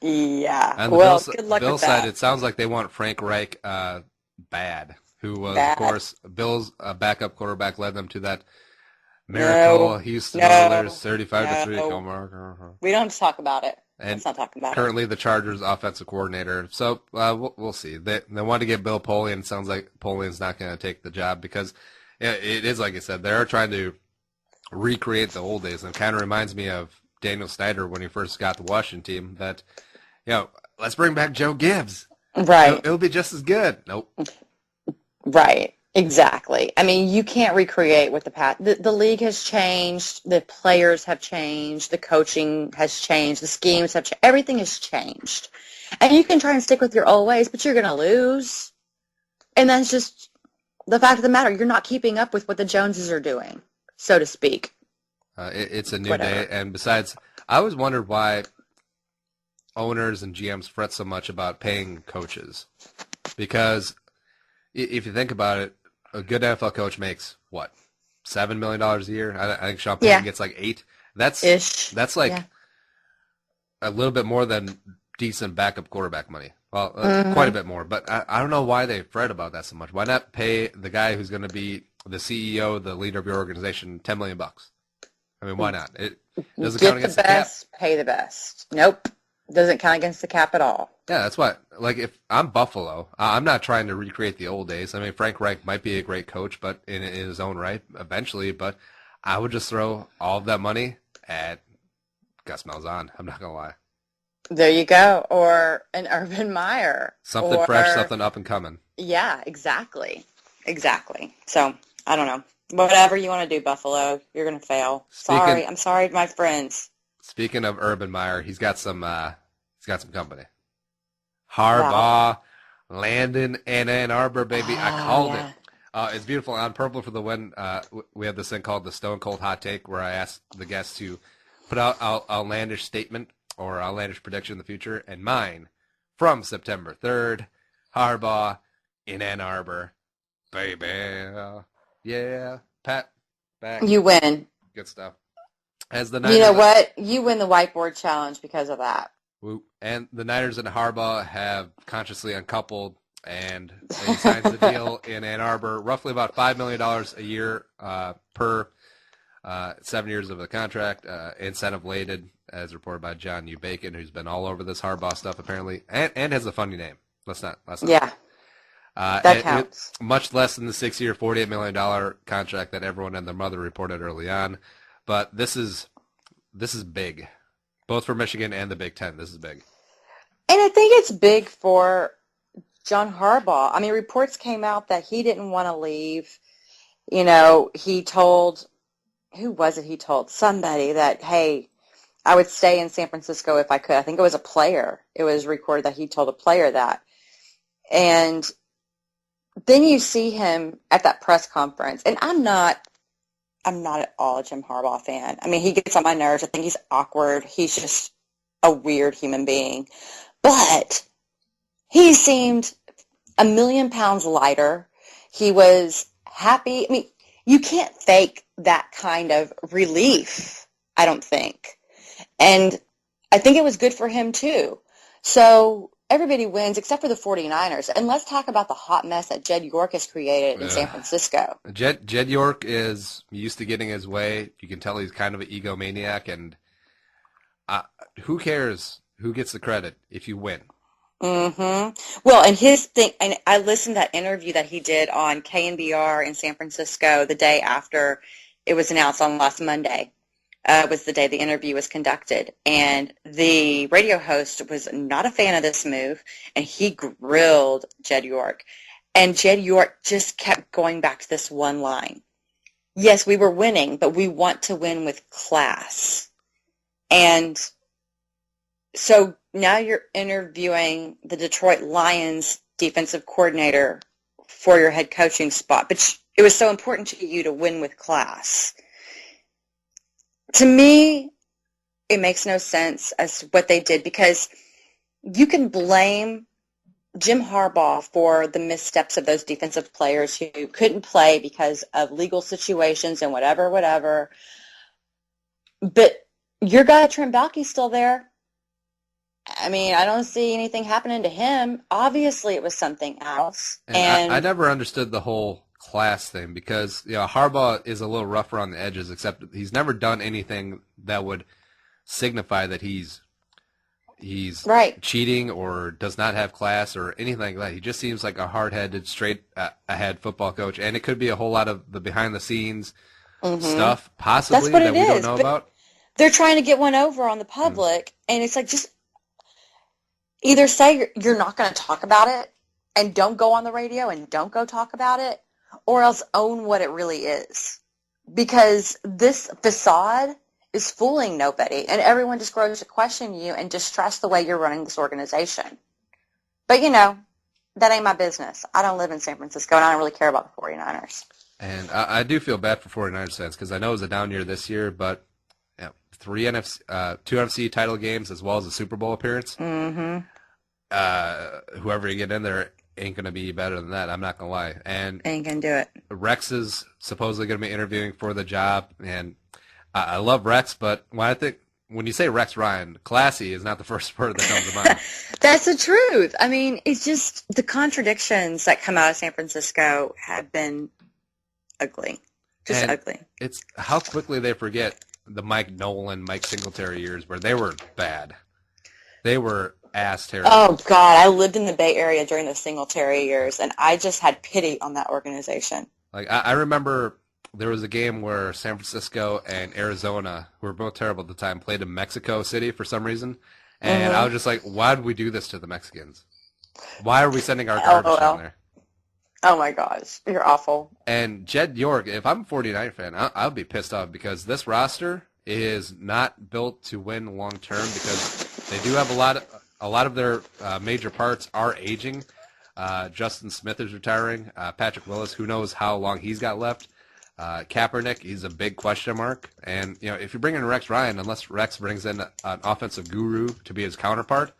Yeah. On the good luck Bill with side, that. it sounds like they want Frank Reich bad, who was, Bad. of course, Bill's backup quarterback, led them to that miracle Houston No. Oilers 35-3. No. We don't have to talk about it. Let's not talk about currently the Chargers offensive coordinator. So we'll see. They want to get Bill Polian. Sounds like Polian's not going to take the job because it is, like I said, they're trying to recreate the old days. And it kind of reminds me of Daniel Snyder when he first got the Washington team that, let's bring back Joe Gibbs. Right. It'll be just as good. Nope. Right. Exactly. I mean, you can't recreate what the past. The league has changed. The players have changed. The coaching has changed. The schemes have changed. Everything has changed. And you can try and stick with your old ways, but you're going to lose. And that's just the fact of the matter. You're not keeping up with what the Joneses are doing, so to speak. It's a new day. And besides, I always wondered why owners and GMs fret so much about paying coaches. Because if you think about it, a good NFL coach makes, what, $7 million a year? I think Sean Payton gets like $8. That's like a little bit more than decent backup quarterback money. Well, quite a bit more. But I don't know why they fret about that so much. Why not pay the guy who's going to be the CEO, the leader of your organization, $10 million? I mean, why not? It doesn't count against the cap. Pay the best. Nope. Doesn't count against the cap at all. Yeah, that's what. Like, if I'm Buffalo, I'm not trying to recreate the old days. I mean, Frank Reich might be a great coach, but in his own right, eventually. But I would just throw all of that money at Gus Malzahn. I'm not gonna lie. There you go. Or an Urban Meyer. Something fresh, something up and coming. Yeah, exactly. So I don't know. Whatever you want to do, Buffalo, you're gonna fail. I'm sorry, my friends. Speaking of Urban Meyer, he's got some company. Harbaugh landing in Ann Arbor, baby. I called it. It's beautiful on Purple for the Win. We have this thing called the Stone Cold Hot Take, where I ask the guests to put out an outlandish statement or outlandish prediction in the future. And mine, from September 3rd, Harbaugh in Ann Arbor. Baby. Yeah. Pat, back. You win. Good stuff. As the Niners, You know what? You win the whiteboard challenge because of that. And the Niners and Harbaugh have consciously uncoupled, and he signs the deal in Ann Arbor, roughly about $5 million a year per 7 years of the contract, incentive-laden, as reported by John U. Bacon, who's been all over this Harbaugh stuff apparently, and has a funny name. Let's not. Yeah, that counts. Much less than the 6-year, $48 million contract that everyone and their mother reported early on. But this is big, both for Michigan and the Big Ten. This is big. And I think it's big for John Harbaugh. I mean, reports came out that he didn't want to leave. You know, he told, who was it he told? Somebody that, hey, I would stay in San Francisco if I could. I think it was a player. It was recorded that he told a player that. And then you see him at that press conference. And I'm not at all a Jim Harbaugh fan. I mean, he gets on my nerves. I think he's awkward. He's just a weird human being. But he seemed a million pounds lighter. He was happy. I mean, you can't fake that kind of relief, I don't think. And I think it was good for him, too. So everybody wins except for the 49ers. And let's talk about the hot mess that Jed York has created in San Francisco. Jed York is used to getting his way. You can tell he's kind of an egomaniac. And who cares who gets the credit if you win? Mm-hmm. Well, and his thing, and I listened to that interview that he did on KNBR in San Francisco the day after it was announced on last Monday. Was the day the interview was conducted. And the radio host was not a fan of this move, and he grilled Jed York. And Jed York just kept going back to this one line. Yes, we were winning, but we want to win with class. And so now you're interviewing the Detroit Lions defensive coordinator for your head coaching spot. But it was so important to you to win with class. To me, it makes no sense as what they did, because you can blame Jim Harbaugh for the missteps of those defensive players who couldn't play because of legal situations and whatever. But your guy, Trent Baalke's still there. I mean, I don't see anything happening to him. Obviously, it was something else. And I never understood the whole class thing, because Harbaugh is a little rougher on the edges, except he's never done anything that would signify that he's right. cheating or does not have class or anything like that. He just seems like a hard-headed, straight-ahead football coach, and it could be a whole lot of the behind-the-scenes stuff possibly that we don't know about. They're trying to get one over on the public, and it's like, just either say you're not going to talk about it and don't go on the radio and don't go talk about it, or else own what it really is. Because this facade is fooling nobody, and everyone just grows to question you and distrust the way you're running this organization. But, that ain't my business. I don't live in San Francisco, and I don't really care about the 49ers. And I do feel bad for 49ers fans, because I know it was a down year this year, two NFC title games as well as a Super Bowl appearance. Mm-hmm. Whoever you get in there ain't going to be better than that. I'm not going to lie. And ain't going to do it. Rex is supposedly going to be interviewing for the job, and I love Rex, but when you say Rex Ryan, classy is not the first word that comes to mind. That's the truth. I mean, it's just the contradictions that come out of San Francisco have been ugly. Just ugly. It's how quickly they forget the Mike Nolan, Mike Singletary years where they were bad. They were ass terrible. Oh, God. I lived in the Bay Area during the Singletary years, and I just had pity on that organization. Like, I remember there was a game where San Francisco and Arizona, who were both terrible at the time, played in Mexico City for some reason. And I was just like, why did we do this to the Mexicans? Why are we sending our garbage down there? Oh, my gosh. You're awful. And Jed York, if I'm a 49 fan, I'll be pissed off, because this roster is not built to win long term, because they do have a lot of their major parts are aging. Justin Smith is retiring. Patrick Willis, who knows how long he's got left. Kaepernick, he's a big question mark. And, if you bring in Rex Ryan, unless Rex brings in an offensive guru to be his counterpart,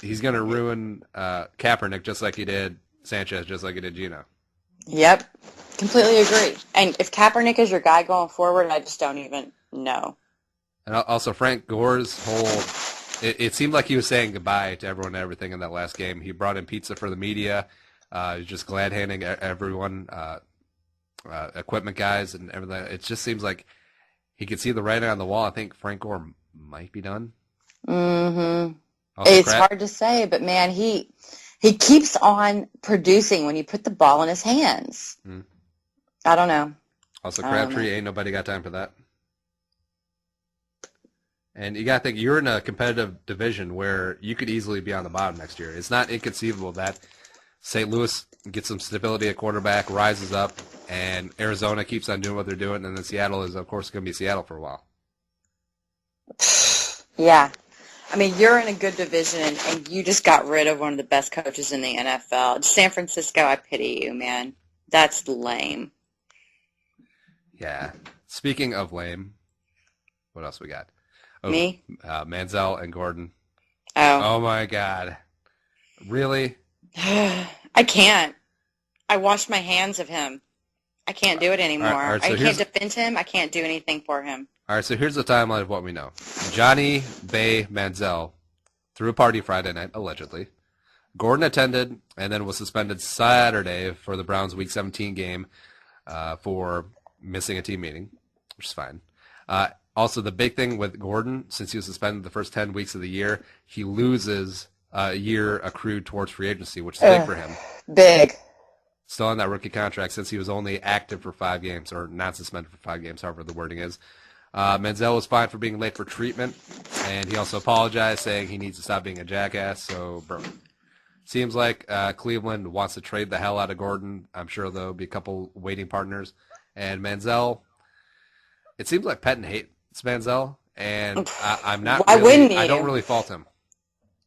he's going to ruin Kaepernick just like he did Sanchez, just like he did Gino. Yep, completely agree. And if Kaepernick is your guy going forward, I just don't even know. And also Frank Gore's whole, it seemed like he was saying goodbye to everyone and everything in that last game. He brought in pizza for the media. He's just glad-handing everyone, equipment guys and everything. It just seems like he could see the writing on the wall. I think Frank Gore might be done. Mm-hmm. It's hard to say, but man, he keeps on producing when you put the ball in his hands. Mm. I don't know. Also, Crabtree, ain't nobody got time for that. And you got to think, you're in a competitive division where you could easily be on the bottom next year. It's not inconceivable that St. Louis gets some stability at quarterback, rises up, and Arizona keeps on doing what they're doing, and then Seattle is, of course, going to be Seattle for a while. Yeah. I mean, you're in a good division, and you just got rid of one of the best coaches in the NFL. San Francisco, I pity you, man. That's lame. Yeah. Speaking of lame, what else we got? Oh, Me? Manziel and Gordon. Oh. Oh, my God. Really? I can't. I washed my hands of him. I can't do it anymore. All right, so I can't defend him. I can't do anything for him. All right, so here's the timeline of what we know. Johnny Bay Manziel threw a party Friday night, allegedly. Gordon attended and then was suspended Saturday for the Browns' Week 17 game for missing a team meeting, which is fine. Also, the big thing with Gordon, since he was suspended the first 10 weeks of the year, he loses a year accrued towards free agency, which is big for him. Big. Still on that rookie contract since he was only active for 5 games, or not suspended for 5 games, however the wording is. Manziel was fined for being late for treatment, and he also apologized, saying he needs to stop being a jackass. So, bro, seems like Cleveland wants to trade the hell out of Gordon. I'm sure there'll be a couple waiting partners. And Manziel, it seems like Petten hates Manziel, and I'm not. Why wouldn't I don't really fault him.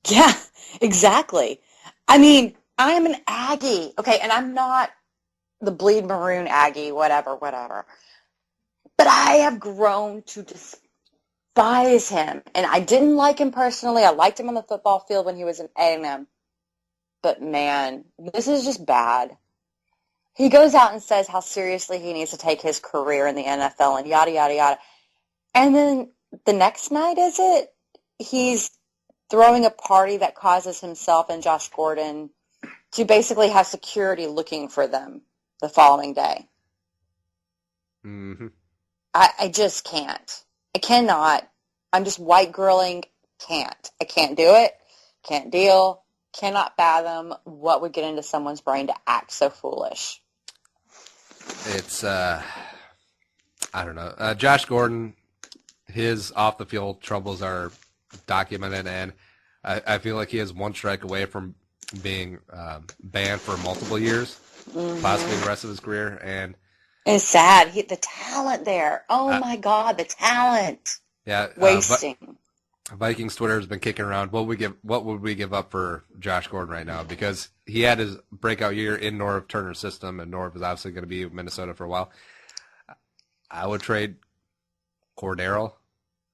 Yeah, exactly. I mean, I am an Aggie, okay, and I'm not the bleed maroon Aggie, whatever. But I have grown to despise him, and I didn't like him personally. I liked him on the football field when he was in A&M. But, man, this is just bad. He goes out and says how seriously he needs to take his career in the NFL and yada, yada, yada. And then the next night, is it? He's throwing a party that causes himself and Josh Gordon to basically have security looking for them the following day. Mm-hmm. I just can't. I cannot. I'm just white girling. Can't. I can't do it. Can't deal. Cannot fathom what would get into someone's brain to act so foolish. It's, I don't know. Josh Gordon, his off-the-field troubles are documented, and I feel like he is one strike away from being banned for multiple years, possibly the rest of his career. And it's sad. The talent there. Oh, my God, the talent. Yeah. Wasting. Vikings Twitter has been kicking around. What would we give up for Josh Gordon right now? Because he had his breakout year in Norv Turner's system, and Norv is obviously going to be in Minnesota for a while. I would trade Cordero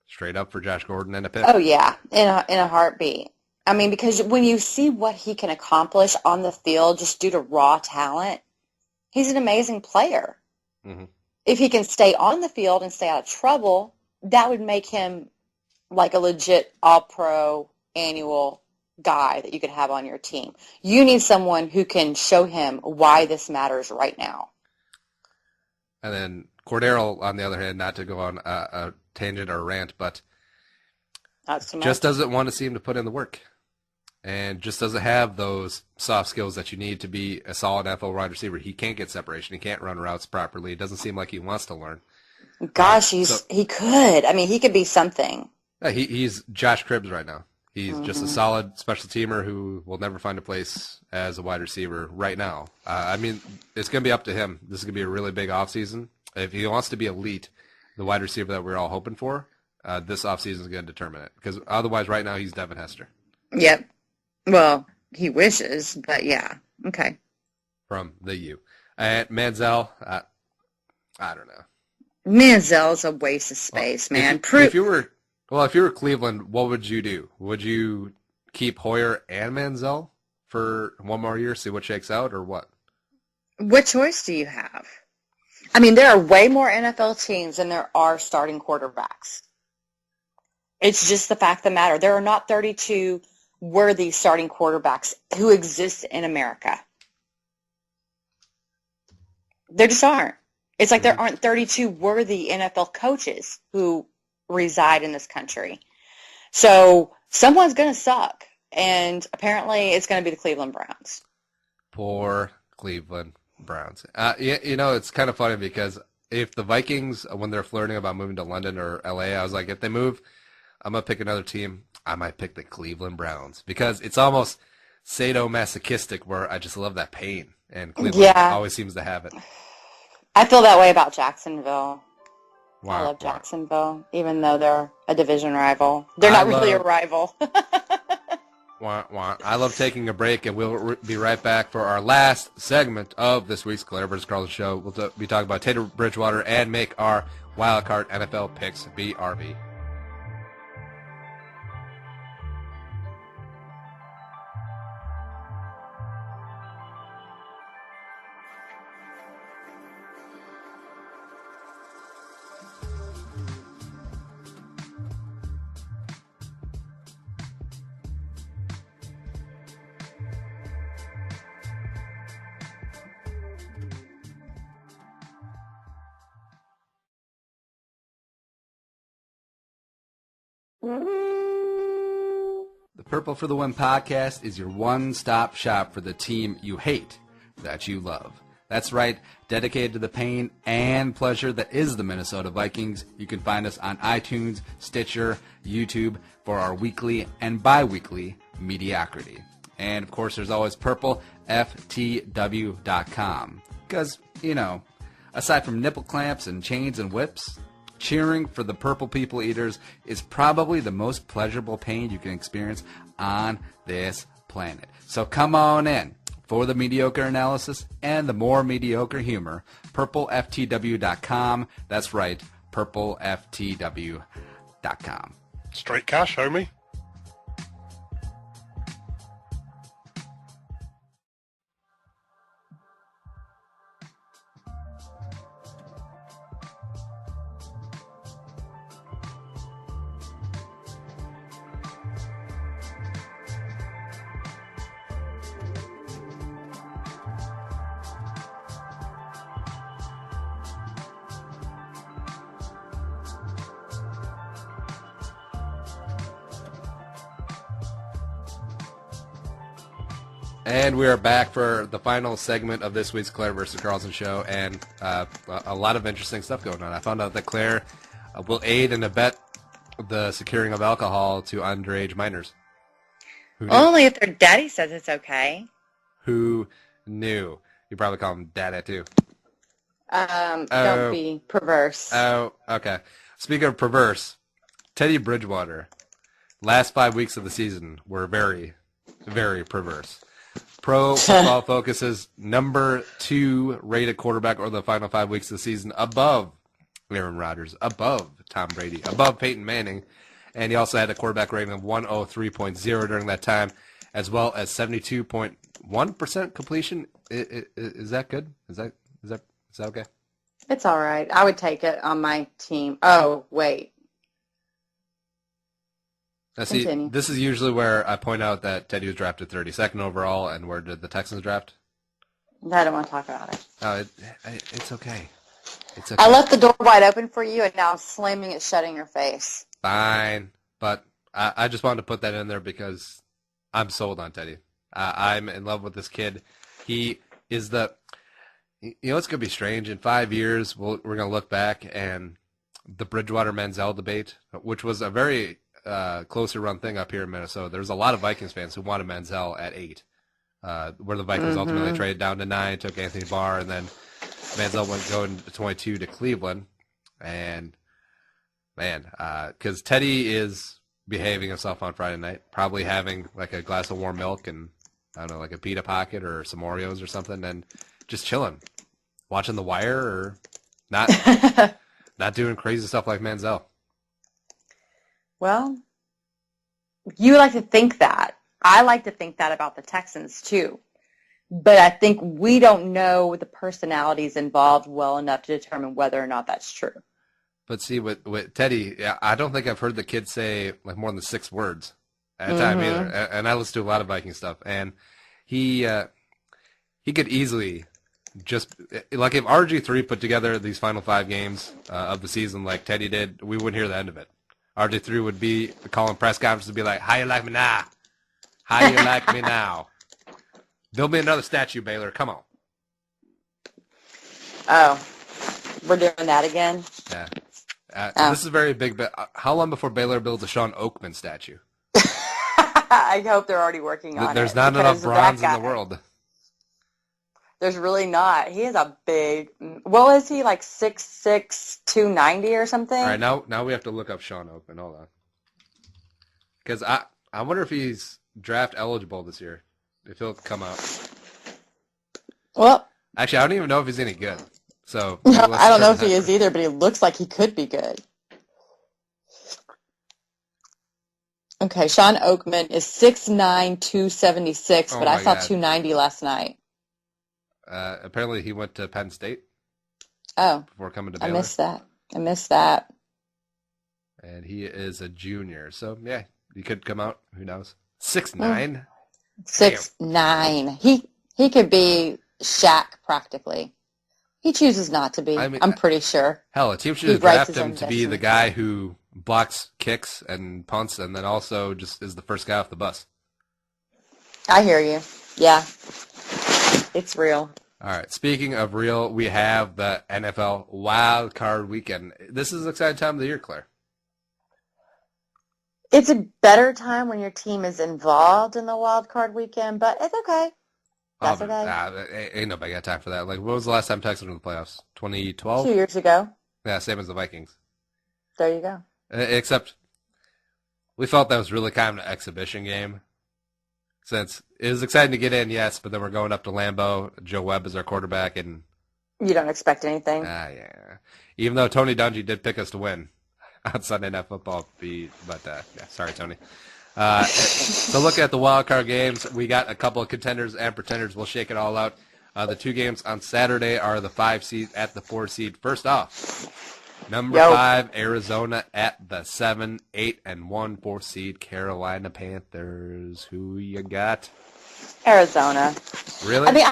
straight up for Josh Gordon and a pick. Oh, yeah, in a heartbeat. I mean, because when you see what he can accomplish on the field just due to raw talent, he's an amazing player. Mm-hmm. If he can stay on the field and stay out of trouble, that would make him like a legit all-pro annual guy that you could have on your team. You need someone who can show him why this matters right now. And then Cordero, on the other hand, not to go on a tangent or a rant, but just doesn't want to seem to put in the work. And just doesn't have those soft skills that you need to be a solid NFL wide receiver. He can't get separation. He can't run routes properly. It doesn't seem like he wants to learn. Gosh, he could. I mean, he could be something. Yeah, he's Josh Cribbs right now. He's just a solid special teamer who will never find a place as a wide receiver right now. I mean, it's going to be up to him. This is going to be a really big offseason. If he wants to be elite, the wide receiver that we're all hoping for, this offseason is going to determine it. Because otherwise, right now, he's Devin Hester. Yep. Well, he wishes, but yeah. Okay. From the U. And Manziel, I don't know. Manziel's a waste of space, man. If you were Cleveland, what would you do? Would you keep Hoyer and Manziel for one more year, see what shakes out, or what? What choice do you have? I mean, there are way more NFL teams than there are starting quarterbacks. It's just the fact of the matter. There are not 32 worthy starting quarterbacks who exist in America. There just aren't. It's like there aren't 32 worthy NFL coaches who reside in this country. So someone's going to suck, and apparently it's going to be the Cleveland Browns. Poor Cleveland Browns. It's kind of funny because if the Vikings, when they're flirting about moving to London or LA, I was like, if they move, I'm going to pick another team. I might pick the Cleveland Browns because it's almost sadomasochistic where I just love that pain, and Cleveland always seems to have it. I feel that way about Jacksonville. Wow, I love Jacksonville, even though they're a division rival. They're not really a rival. I love taking a break, and we'll be right back for our last segment of this week's Claire-vs-Carlson show. We'll be talking about Teddy Bridgewater and make our wild card NFL picks. BRB. The Purple for the Win podcast is your one-stop shop for the team you hate that you love. That's right, dedicated to the pain and pleasure that is the Minnesota Vikings. You can find us on iTunes, Stitcher, YouTube for our weekly and bi-weekly mediocrity. And, of course, there's always purpleftw.com. Because, aside from nipple clamps and chains and whips, cheering for the Purple People Eaters is probably the most pleasurable pain you can experience on this planet. So come on in for the mediocre analysis and the more mediocre humor. PurpleFTW.com. That's right, PurpleFTW.com. Straight cash, homie. And we are back for the final segment of this week's Claire vs. Carlson show, and a lot of interesting stuff going on. I found out that Claire will aid and abet the securing of alcohol to underage minors. Only if their daddy says it's okay. Who knew? You probably call him Dada, too. Don't be perverse. Oh, okay. Speaking of perverse, Teddy Bridgewater, last 5 weeks of the season were very, very perverse. Pro Football Focus's number 2 rated quarterback over the final 5 weeks of the season, above Aaron Rodgers, above Tom Brady, above Peyton Manning, and he also had a quarterback rating of 103.0 during that time, as well as 72.1% completion. Is that good? Is that okay? It's all right. I would take it on my team. Oh, wait. Now, see, this is usually where I point out that Teddy was drafted 32nd overall, and where did the Texans draft? I don't want to talk about it. Oh, it's okay. It's okay. I left the door wide open for you, and now I'm slamming it shut in your face. Fine, but I just wanted to put that in there because I'm sold on Teddy. I'm in love with this kid. He is it's going to be strange. In 5 years, we're going to look back, and the Bridgewater Manziel debate, which was a very closer run thing up here in Minnesota. There's a lot of Vikings fans who wanted Manziel at 8, where the Vikings ultimately traded down to 9, took Anthony Barr, and then Manziel went going to 22 to Cleveland. And man, because Teddy is behaving himself on Friday night, probably having like a glass of warm milk and I don't know, like a pita pocket or some Oreos or something, and just chilling, watching The Wire, or not doing crazy stuff like Manziel. Well, you like to think that, I like to think that about the Texans too. But I think we don't know the personalities involved well enough to determine whether or not that's true. But see, with Teddy, I don't think I've heard the kid say like more than 6 words at a time either. And I listen to a lot of Viking stuff, and he could easily just like if RG3 put together these final 5 games of the season like Teddy did, we wouldn't hear the end of it. RG3 would be calling press conferences and be like, "How you like me now? How you like me now?" There'll be another statue, Baylor. Come on. Oh, we're doing that again? Yeah. This is very big. But how long before Baylor builds a Shawn Oakman statue? I hope they're already working on it. There's not enough bronze in the world. There's really not. He is a big. What was he, like 6'6", 290 or something? All right, now we have to look up Shawn Oakman. Hold on, because I wonder if he's draft eligible this year. If he'll come out. Well, actually, I don't even know if he's any good. So I don't know if he is either, but he looks like he could be good. Okay, Shawn Oakman is 6'9", 276, but I saw 290 last night. Apparently, he went to Penn State. Oh, before coming to Baylor. I missed that. And he is a junior, so yeah, he could come out. Who knows? 6'9". 6'9". He could be Shaq practically. He chooses not to be. I'm pretty sure. Hell, a team should draft him to be the guy who blocks kicks and punts, and then also just is the first guy off the bus. I hear you. Yeah, it's real. All right. Speaking of real, we have the NFL Wild Card Weekend. This is an exciting time of the year, Claire. It's a better time when your team is involved in the Wild Card Weekend, but it's okay. That's okay. Ain't nobody got time for that. Like, when was the last time Texans were in the playoffs? 2012? 2 years ago. Yeah, same as the Vikings. There you go. Except we felt that was really kind of an exhibition game. Since it was exciting to get in, yes, but then we're going up to Lambeau. Joe Webb is our quarterback, and you don't expect anything. Yeah. Even though Tony Dungy did pick us to win on Sunday Night Football, sorry, Tony. So look at the wild card games. We got a couple of contenders and pretenders. We'll shake it all out. The 2 games on Saturday are the 5 seed at the 4 seed. First off, number 5, Arizona at the 7, 8, and 1 4 seed Carolina Panthers. Who you got? Arizona. Really? I mean,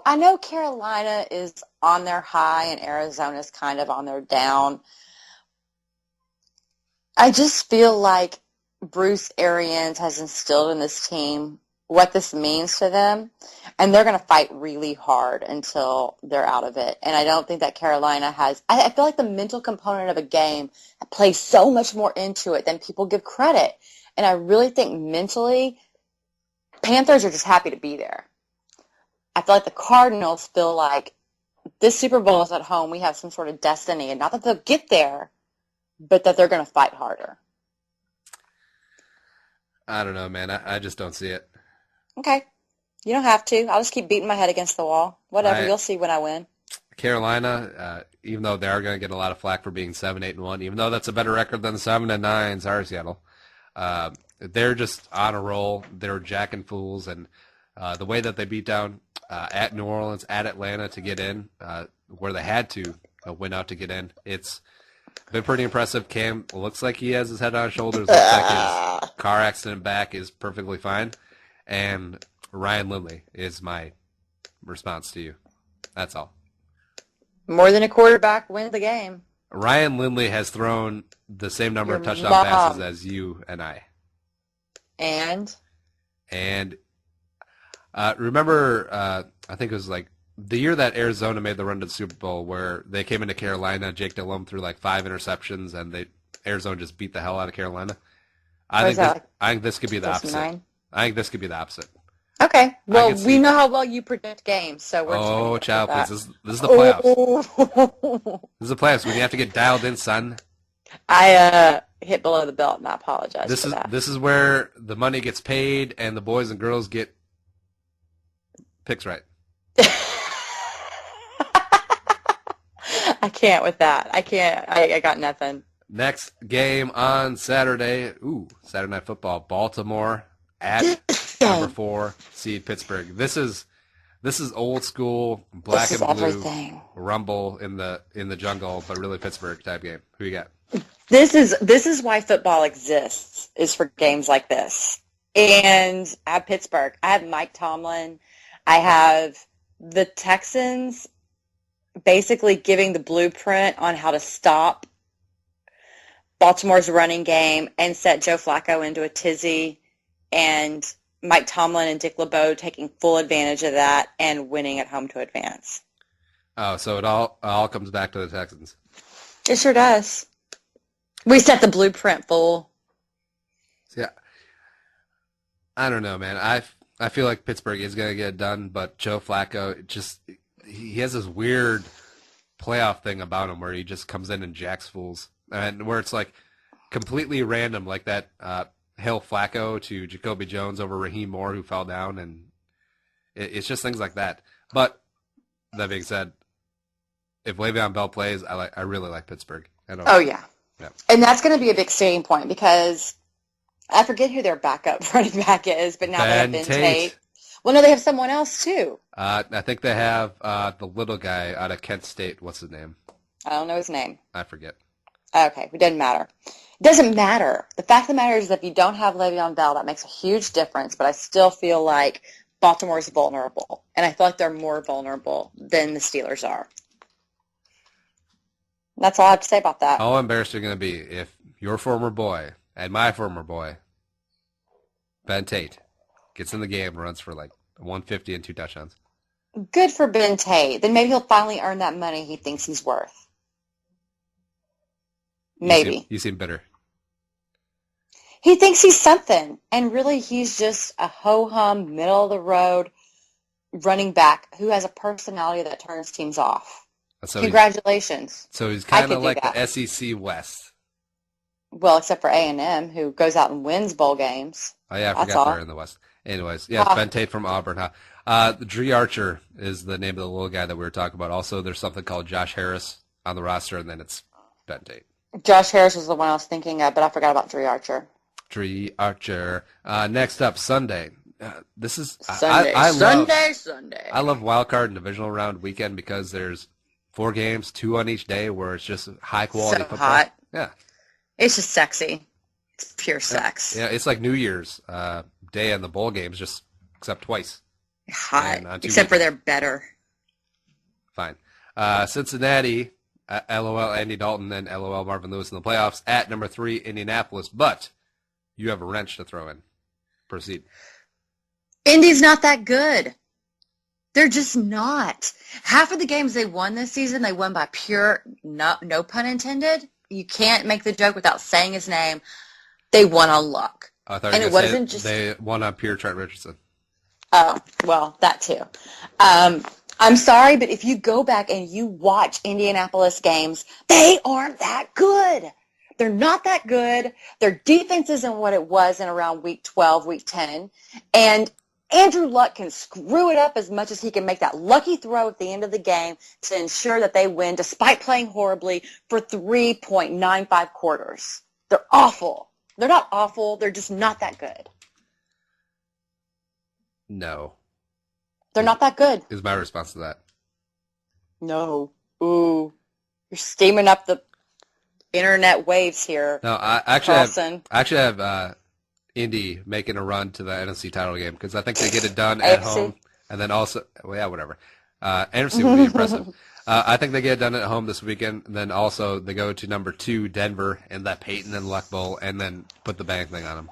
I know Carolina is on their high and Arizona's kind of on their down. I just feel like Bruce Arians has instilled in this team what this means to them, and they're going to fight really hard until they're out of it. And I don't think that Carolina has – I feel like the mental component of a game plays so much more into it than people give credit. And I really think mentally Panthers are just happy to be there. I feel like the Cardinals feel like this Super Bowl is at home. We have some sort of destiny, and not that they'll get there, but that they're going to fight harder. I don't know, man. I just don't see it. Okay. You don't have to. I'll just keep beating my head against the wall. Whatever. You'll see when I win. Carolina, even though they are going to get a lot of flack for being 7, 8, and 1, even though that's a better record than 7 and 9, sorry, Seattle. They're just on a roll. They're jacking fools, and the way that they beat down at New Orleans, at Atlanta to get in, where they had to win out to get in, it's been pretty impressive. Cam looks like he has his head on his shoulders. Looks like his car accident back is perfectly fine. And Ryan Lindley is my response to you. That's all. More than a quarterback wins the game. Ryan Lindley has thrown the same number of touchdown passes as you and I. And remember, I think it was like the year that Arizona made the run to the Super Bowl where they came into Carolina, Jake Delhomme threw like 5 interceptions, and Arizona just beat the hell out of Carolina. I think this could be the opposite. 9? I think this could be the opposite. Okay. Well, we know how well you predict games, so we're child, please. This is the playoffs. This is the playoffs when you have to get dialed in, son. I hit below the belt, and I apologize for that. This is where the money gets paid and the boys and girls get picks right. I can't with that. I can't. I got nothing. Next game on Saturday. Saturday Night Football. Baltimore at number 4 seed Pittsburgh. This is old school black and blue everything. rumble in the jungle, but really Pittsburgh type game. Who you got? This is why football exists, is for games like this. And I have Pittsburgh. I have Mike Tomlin. I have the Texans basically giving the blueprint on how to stop Baltimore's running game and set Joe Flacco into a tizzy, and Mike Tomlin and Dick LeBeau taking full advantage of that and winning at home to advance. Oh, so it all comes back to the Texans. It sure does. We set the blueprint, fool. Yeah. I don't know, man. I feel like Pittsburgh is going to get it done, but Joe Flacco, he has this weird playoff thing about him where he just comes in and jacks fools. And where it's like completely random, like that Hill Flacco to Jacoby Jones over Raheem Moore who fell down, and it's just things like that. But that being said, if Le'Veon Bell plays, I really like Pittsburgh. Oh yeah. And that's going to be a big standing point because I forget who their backup running back is, but now they have Ben Tate. Well, no, they have someone else too. I think they have the little guy out of Kent State. What's his name? I don't know his name. I forget. Okay, it doesn't matter. It doesn't matter. The fact of the matter is that if you don't have Le'Veon Bell, that makes a huge difference, but I still feel like Baltimore is vulnerable, and I feel like they're more vulnerable than the Steelers are. That's all I have to say about that. How embarrassed are you going to be if your former boy and my former boy, Ben Tate, gets in the game and runs for like 150 and 2 touchdowns? Good for Ben Tate. Then maybe he'll finally earn that money he thinks he's worth. Maybe. You seem bitter. He thinks he's something, and really he's just a ho-hum, middle-of-the-road running back who has a personality that turns teams off. So Congratulations. He's kind of like the SEC West. Well, except for A&M, who goes out and wins bowl games. Oh, yeah, I forgot they're in the West. Anyways, yeah, it's Ben Tate from Auburn. Huh? Dree Archer is the name of the little guy that we were talking about. Also, there's something called Josh Harris on the roster, and then it's Ben Tate. Josh Harris was the one I was thinking of, but I forgot about Dree Archer. Dree Archer. Next up, Sunday. This is Sunday. Sunday. I love wild card and divisional round weekend because there's 4 games, 2 on each day, where it's just high quality football. Hot. Yeah, it's just sexy. It's pure sex. Yeah, it's like New Year's Day and the bowl games, just except twice. Hot, except for they're better. Fine. Cincinnati, LOL Andy Dalton, and LOL Marvin Lewis in the playoffs at number 3 Indianapolis, but you have a wrench to throw in. Proceed. Indy's not that good. They're just not. Half of the games they won this season, they won by pure, no pun intended. You can't make the joke without saying his name. They won on luck. I thought you were going to say they won on pure Trent Richardson. Oh, well, that too. I'm sorry, but if you go back and you watch Indianapolis games, they aren't that good. They're not that good. Their defense isn't what it was in around week 12, week 10. And Andrew Luck can screw it up as much as he can make that lucky throw at the end of the game to ensure that they win despite playing horribly for 3.95 quarters. They're awful. They're not awful. They're just not that good. No. They're not that good. Is my response to that. No. Ooh. You're steaming up the internet waves here. No, I actually have Indy making a run to the NFC title game because I think they get it done at home, and then also, well, yeah, whatever. NFC will be impressive. I think they get it done at home this weekend, and then also they go to number 2 Denver in that Peyton and Luck Bowl, and then put the bank thing on them.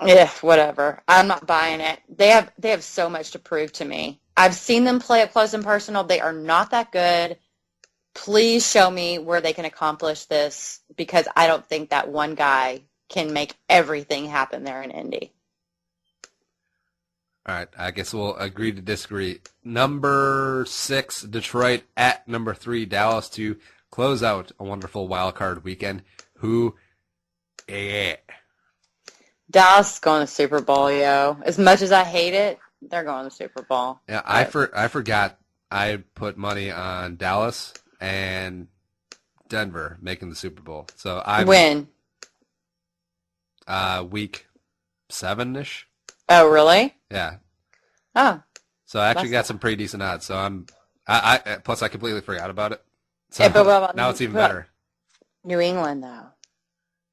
Yeah, whatever. I'm not buying it. They have so much to prove to me. I've seen them play up close and personal. They are not that good. Please show me where they can accomplish this because I don't think that one guy can make everything happen there in Indy. All right, I guess we'll agree to disagree. Number 6, Detroit at number 3, Dallas to close out a wonderful wild card weekend. Dallas is going to the Super Bowl, yo. As much as I hate it, they're going to the Super Bowl. Yeah, I forgot I put money on Dallas and Denver making the Super Bowl. So I win. Week 7-ish. Oh, really? Yeah. Oh. So I actually got some pretty decent odds. So plus I completely forgot about it. So Yeah, but now it's even better. New England, though.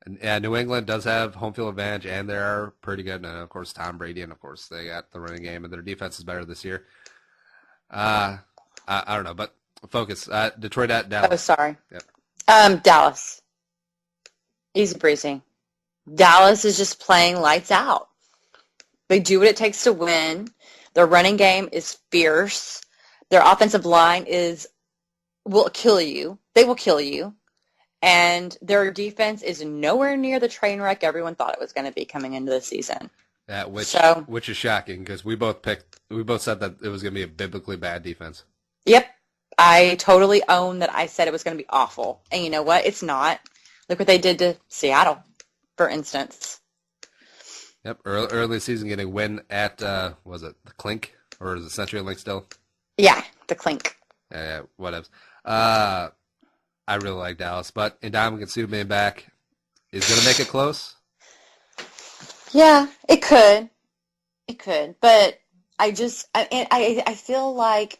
And, yeah, New England does have home field advantage, and they're pretty good. And, of course, Tom Brady, and, of course, they got the running game, and their defense is better this year. I don't know, but focus. Detroit at Dallas. Oh, sorry. Yep. Dallas. Easy breezy. Dallas is just playing lights out. They do what it takes to win. Their running game is fierce. Their offensive line will kill you. They will kill you. And their defense is nowhere near the train wreck everyone thought it was going to be coming into the season. Yeah, which is shocking because we both said that it was going to be a biblically bad defense. Yep. I totally own that I said it was going to be awful. And you know what? It's not. Look what they did to Seattle, for instance. Yep, early season getting a win at, was it the Clink? Or is it CenturyLink still? Yeah, the Clink. Yeah, whatever. I really like Dallas, but Indomitian Suit being back is going to make it close. Yeah, it could. It could. But I feel like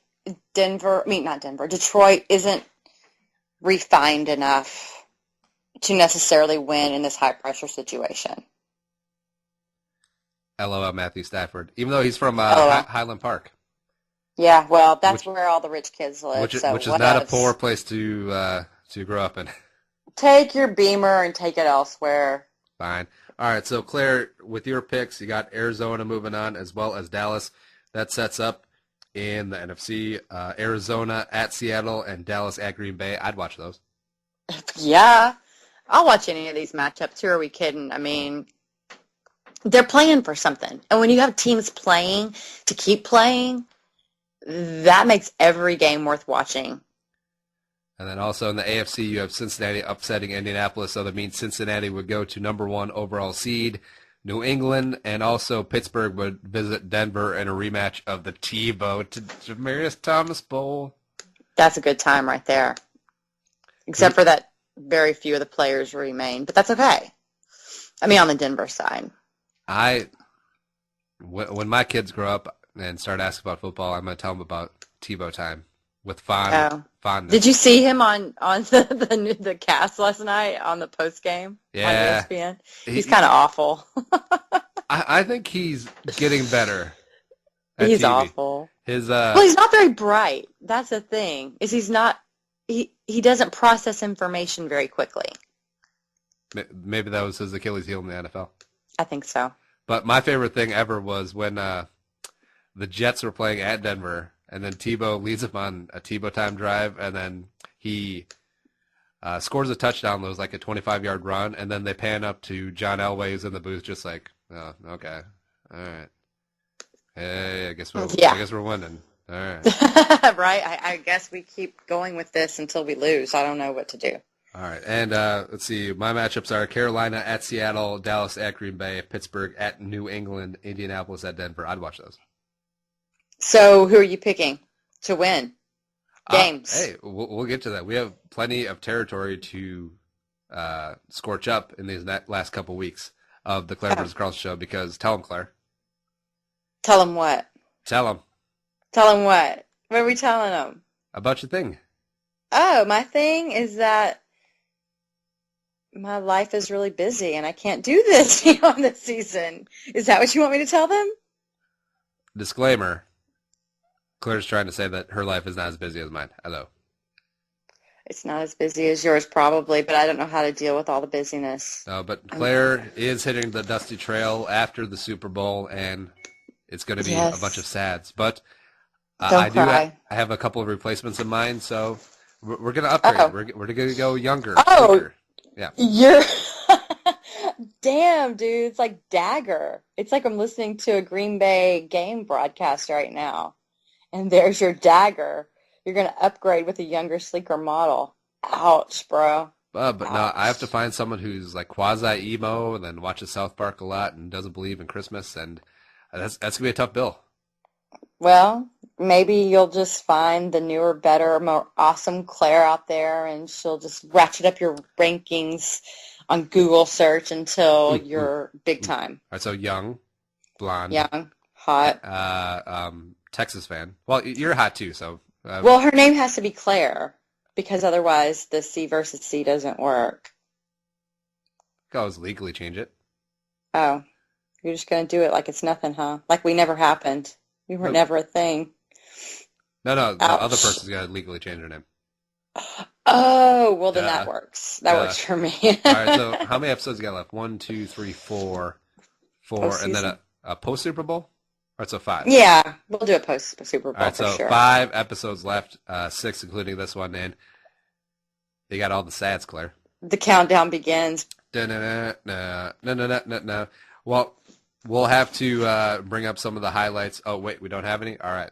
Detroit isn't refined enough to necessarily win in this high-pressure situation. LOL Matthew Stafford, even though he's from Highland Park. Yeah, well, that's where all the rich kids live. Which is not a poor place to grow up in. Take your Beamer and take it elsewhere. Fine. All right, so Claire, with your picks, you got Arizona moving on as well as Dallas. That sets up in the NFC, Arizona at Seattle and Dallas at Green Bay. I'd watch those. Yeah, I'll watch any of these matchups. Who are we kidding? I mean, they're playing for something. And when you have teams playing to keep playing, that makes every game worth watching. And then also in the AFC, you have Cincinnati upsetting Indianapolis, so that means Cincinnati would go to number 1 overall seed. New England and also Pittsburgh would visit Denver in a rematch of the Tebow to Demaryius Thomas Bowl. That's a good time right there. Except for that very few of the players remain, but that's okay. I mean, on the Denver side. When my kids grow up and start asking about football, I'm going to tell them about Tebow time. With fondness. Did you see him on the cast last night on the post game on ESPN? He's kind of awful. I think he's getting better. He's TV. Awful. He's not very bright. That's the thing. He doesn't process information very quickly. Maybe that was his Achilles heel in the NFL. I think so. But my favorite thing ever was when the Jets were playing at Denver. And then Tebow leads them on a Tebow time drive, and then he scores a touchdown that was like a 25-yard run, and then they pan up to John Elway, who's in the booth, just like, oh, okay, all right. Hey, I guess we're winning. All right. Right? I guess we keep going with this until we lose. I don't know what to do. All right, and let's see. My matchups are Carolina at Seattle, Dallas at Green Bay, Pittsburgh at New England, Indianapolis at Denver. I'd watch those. So who are you picking to win games? Hey, we'll get to that. We have plenty of territory to scorch up in these last couple weeks of the Claire-vs-Carlson show because tell them, Claire. Tell them what? Tell them. Tell them what? What are we telling them? About your thing. Oh, my thing is that my life is really busy and I can't do this this season. Is that what you want me to tell them? Disclaimer. Claire's trying to say that her life is not as busy as mine. Hello. It's not as busy as yours probably, but I don't know how to deal with all the busyness. No, but Claire is hitting the dusty trail after the Super Bowl, and it's going to be a bunch of sads. But I have a couple of replacements in mind, so we're going to upgrade. Oh. We're going to go younger. Oh, quicker. Yeah. You're damn, dude. It's like Dagger. It's like I'm listening to a Green Bay game broadcast right now. And there's your Dagger. You're going to upgrade with a younger, sleeker model. Ouch, bro. But no, I have to find someone who's like quasi-emo and then watches South Park a lot and doesn't believe in Christmas. And that's going to be a tough bill. Well, maybe you'll just find the newer, better, more awesome Claire out there, and she'll just ratchet up your rankings on Google search until you're big time. All right, so young. blonde, young, hot. Texas fan. Well, you're hot too, so. Well, her name has to be Claire because otherwise the C versus C doesn't work. Could always legally change it. Oh, you're just going to do it like it's nothing, huh? Like we never happened. We were never a thing. No, the other person's got to legally change their name. Oh, well then that works. That works for me. All right, so how many episodes you got left? 1, 2, 3, 4, and then a post Super Bowl? All right, so 5. Yeah, we'll do a post Super Bowl. All right, so for sure. 5 episodes left, 6 including this one. And you got all the stats, Claire. The countdown begins. No. Well, we'll have to bring up some of the highlights. Oh, wait, we don't have any? All right.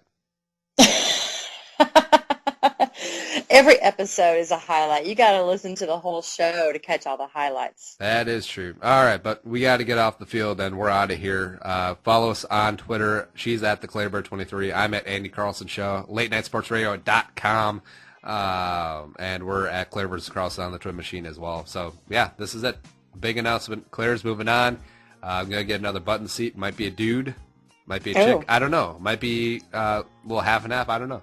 Every episode is a highlight. You got to listen to the whole show to catch all the highlights. That is true. All right, but we got to get off the field, and we're out of here. Follow us on Twitter. She's at the ClaireBird23. I'm at Andy Carlson Show. LateNightSportsRadio.com. And we're at Claire-vs-Carlson on the Twin Machine as well. So, yeah, this is it. Big announcement. Claire's moving on. I'm going to get another button seat. Might be a dude. Might be a chick. I don't know. Might be a little half and half. I don't know.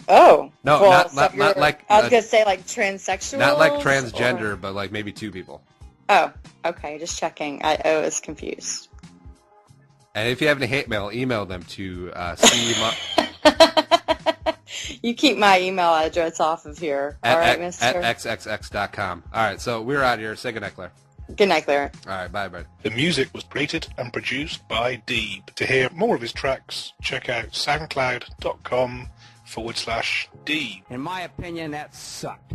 Oh. No, well, not like... I was going to say like transsexual. Not like transgender, but like maybe 2 people. Oh, okay. Just checking. I was confused. And if you have any hate mail, email them to You keep my email address off of here. All right, mister? At xxx.com. All right, so we're out of here. Say goodnight, Claire. Good night, Claire. All right, bye, bye. The music was created and produced by Deeb. To hear more of his tracks, check out soundcloud.com/Deeb. In my opinion, that sucked.